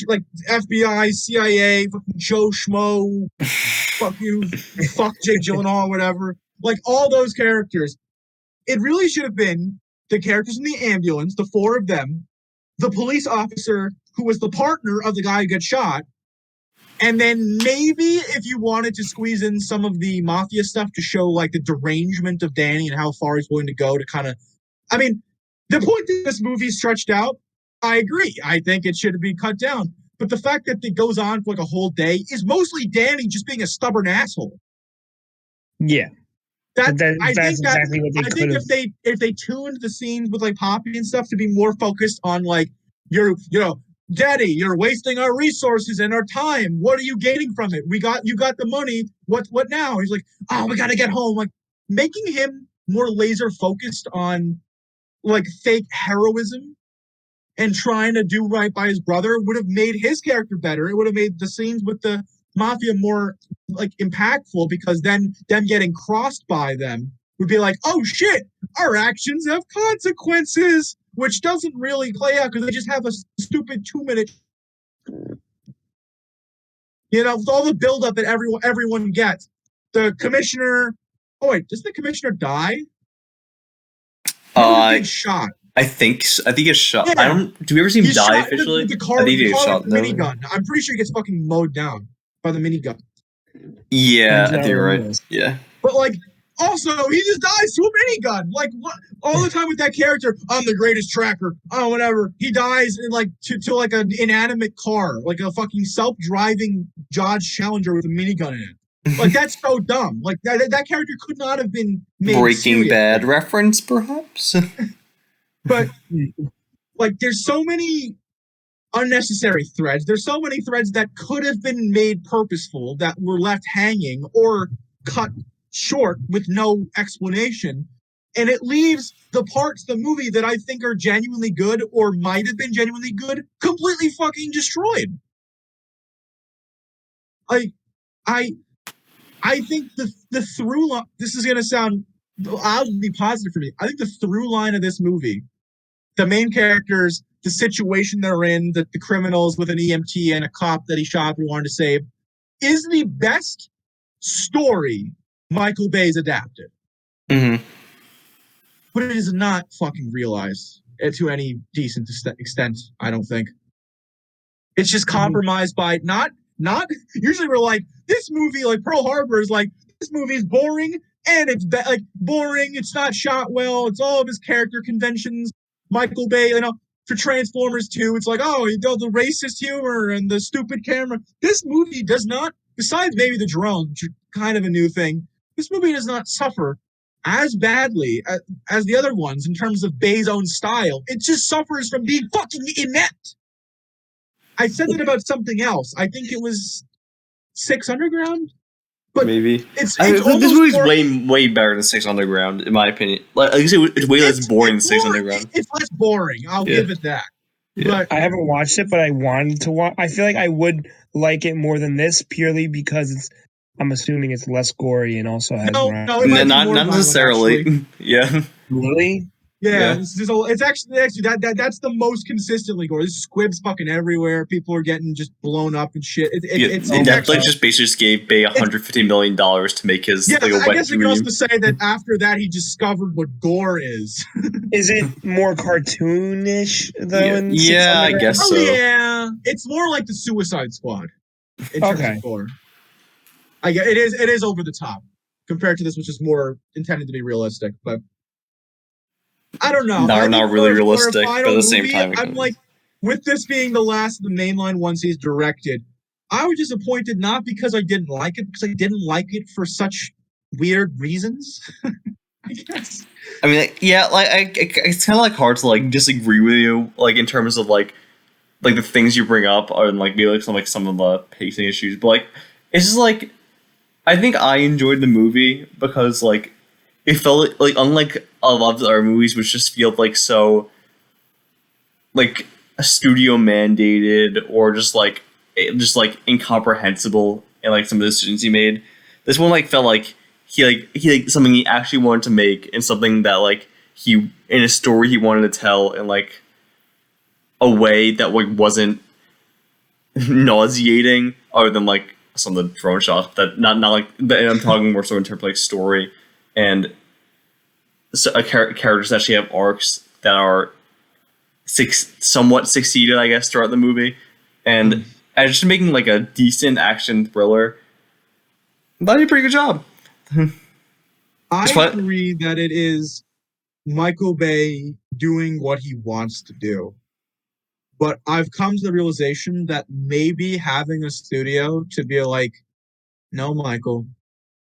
like FBI, CIA, fucking Joe Schmo, fuck you, fuck Jake Gyllenhaal, whatever. Like all those characters, it really should have been the characters in the ambulance, the four of them, the police officer who was the partner of the guy who got shot, and then maybe if you wanted to squeeze in some of the mafia stuff to show like the derangement of Danny and how far he's willing to go to kind of, I mean, the point that this movie stretched out, I agree. I think it should be cut down. But the fact that it goes on for like a whole day is mostly Danny just being a stubborn asshole. Yeah. That's exactly what they could have. If they tuned the scenes with like Poppy and stuff to be more focused on like Daddy, you're wasting our resources and our time. What are you gaining from it? You got the money. What now? He's like, oh, we gotta get home. Like making him more laser focused on like fake heroism and trying to do right by his brother would have made his character better. It would have made the scenes with the mafia more like impactful, because then them getting crossed by them would be like, oh shit, our actions have consequences, which doesn't really play out because they just have a stupid 2-minute, with all the buildup that everyone gets. The commissioner, oh wait, does the commissioner die? He shot. I think he gets shot. Yeah. I don't. Do we ever see him die officially? I think he gets shot. Minigun. I'm pretty sure he gets fucking mowed down by the minigun. Yeah, I think you're right. Yeah. But like, also he just dies to a minigun. Like what? All the time with that character, I'm the greatest tracker. Oh, whatever. He dies in like to like an inanimate car, like a fucking self-driving Dodge Challenger with a minigun in it. Like that's so dumb. Like that character could not have been made Breaking Bad reference, perhaps. But like, there's so many unnecessary threads. There's so many threads that could have been made purposeful that were left hanging or cut short with no explanation. And it leaves the parts of the movie that I think are genuinely good or might have been genuinely good completely fucking destroyed. I think the through line, this is going to sound, I'll be positive for me. I think the through line of this movie, the main characters, the situation they're in, the criminals with an EMT and a cop that he shot who wanted to save, is the best story Michael Bay's adapted. Mm-hmm. But it is not fucking realized to any decent extent, I don't think. It's just compromised by not usually we're like, this movie, like Pearl Harbor, is like, this movie is boring and it's like boring, it's not shot well, it's all of his character conventions. Michael Bay, for Transformers 2, it's like, oh, the racist humor and the stupid camera. This movie does not, besides maybe the drones, which are kind of a new thing, this movie does not suffer as badly as the other ones in terms of Bay's own style. It just suffers from being fucking inept. I said that about something else. I think it was 6 Underground. But maybe this movie's way better than 6 Underground, in my opinion. Like I say, it's way less boring than 6 Underground. It's less boring. I'll give it that. Yeah. But I haven't watched it, but I wanted to watch. I feel like I would like it more than this purely because I'm assuming it's less gory and also has not necessarily. Yeah. Really? Yeah. It's actually that's the most consistently gory. There's squibs fucking everywhere. People are getting just blown up and shit. Netflix just basically just gave Bay $150 million to make his like a wet I guess dream. It goes to say that after that he discovered what gore is. Is it more cartoonish though? Yeah, I guess so. Yeah, it's more like the Suicide Squad. In terms of gore. I guess it is over the top compared to this, which is more intended to be realistic, but. I don't know. Not really realistic, but at the same time, I'm like, with this being the last of the mainline ones he's directed, I was disappointed not because I didn't like it, because I didn't like it for such weird reasons. I guess. I mean, it's kind of like hard to like disagree with you, like in terms of like the things you bring up are like maybe like some of the pacing issues, but like it's just like I think I enjoyed the movie because like. It felt like unlike a lot of our movies, which just feel like so, like a studio mandated or just like incomprehensible in like some of the decisions he made. This one like felt like he something he actually wanted to make and something that like in a story he wanted to tell in like a way that like wasn't nauseating, other than like some of the drone shots. That not like. I'm talking more so in terms of like story and so characters that actually have arcs that are somewhat succeeded, I guess, throughout the movie, and just making like a decent action thriller. That did a pretty good job. I agree that it is Michael Bay doing what he wants to do. But I've come to the realization that maybe having a studio to be like, no, Michael,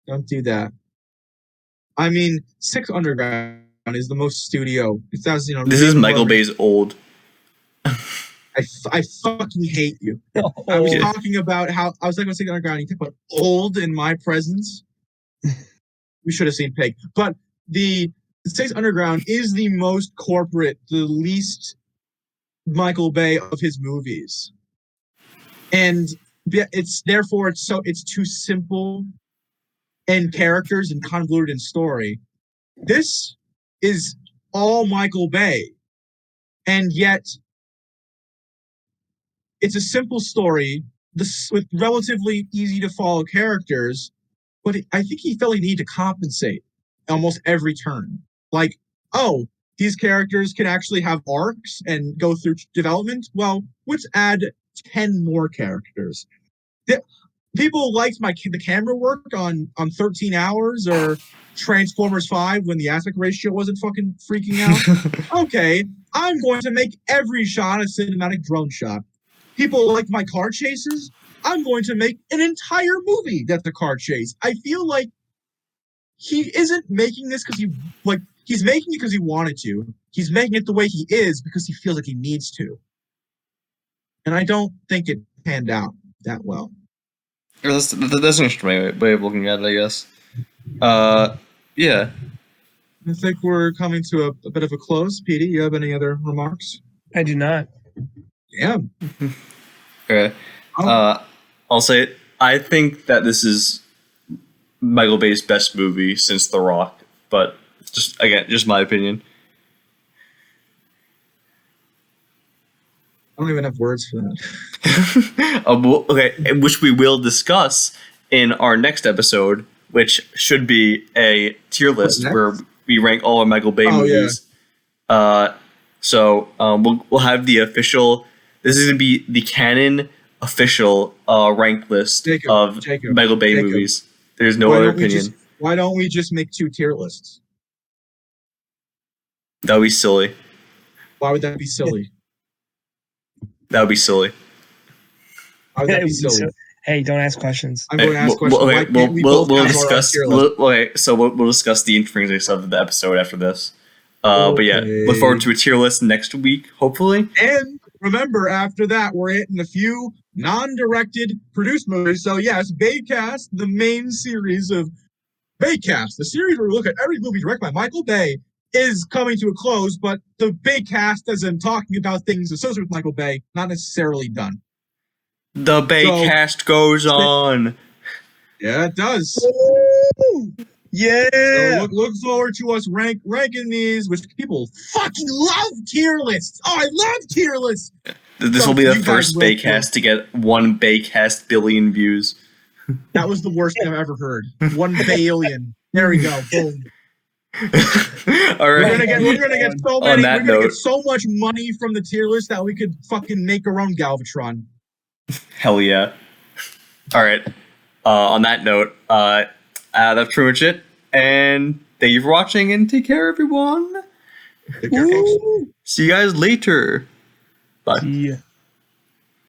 don't do that. I mean, Six Underground is the most studio. It sounds, this is Michael Bay's old. I fucking hate you. I was talking about how I was like, Six Underground. You talk about old in my presence. We should have seen Pig, but the Six Underground is the most corporate, the least Michael Bay of his movies, and it's too simple in characters and convoluted in story. This is all Michael Bay, and yet it's a simple story with relatively easy to follow characters, but I think he felt he needed to compensate almost every turn. Like, oh, these characters can actually have arcs and go through development. Well, let's add 10 more characters. People liked the camera work on 13 Hours or Transformers 5 when the aspect ratio wasn't fucking freaking out. Okay, I'm going to make every shot a cinematic drone shot. People like my car chases. I'm going to make an entire movie that's a car chase. I feel like he isn't making this because he's making it because he wanted to. He's making it the way he is because he feels like he needs to. And I don't think it panned out that well. That's an interesting way of looking at it, I guess. Yeah. I think we're coming to a bit of a close. Petey, you have any other remarks? I do not. Damn. Okay. I'll say it. I think that this is Michael Bay's best movie since The Rock, but just my opinion. I don't even have words for that. Okay, which we will discuss in our next episode, which should be a tier list where we rank all our Michael Bay movies. Yeah. We'll have the official. This is gonna be the canon official rank list of Michael Bay movies. There's no other opinion. Why don't we just make 2 tier lists? That would be silly. Why would that be silly? That would be silly. Why would that be silly? Hey, don't ask questions. I'm going to ask questions. We'll discuss. We'll discuss the intrinsics of the episode after this. But yeah, look forward to a tier list next week, hopefully. And remember, after that, we're hitting a few non-directed produced movies. So yes, Baycast, the main series of Baycast, the series where we look at every movie directed by Michael Bay, is coming to a close, but the Baycast, as in talking about things associated with Michael Bay, not necessarily done. The Baycast goes on. Yeah, it does. Ooh, yeah. So look forward to us ranking these, which people fucking love tier lists. Oh, I love tier lists. This will be the first Baycast to get 1 Baycast billion views. That was the worst thing I've ever heard. 1 billion. There we go. Boom. All right. We're gonna get so many. We're gonna get so much money from the tier list that we could fucking make our own Galvatron. Hell yeah! All right. On that note, that's pretty much it. And thank you for watching. And take care, everyone. Take care, folks. See you guys later. Bye. Yeah.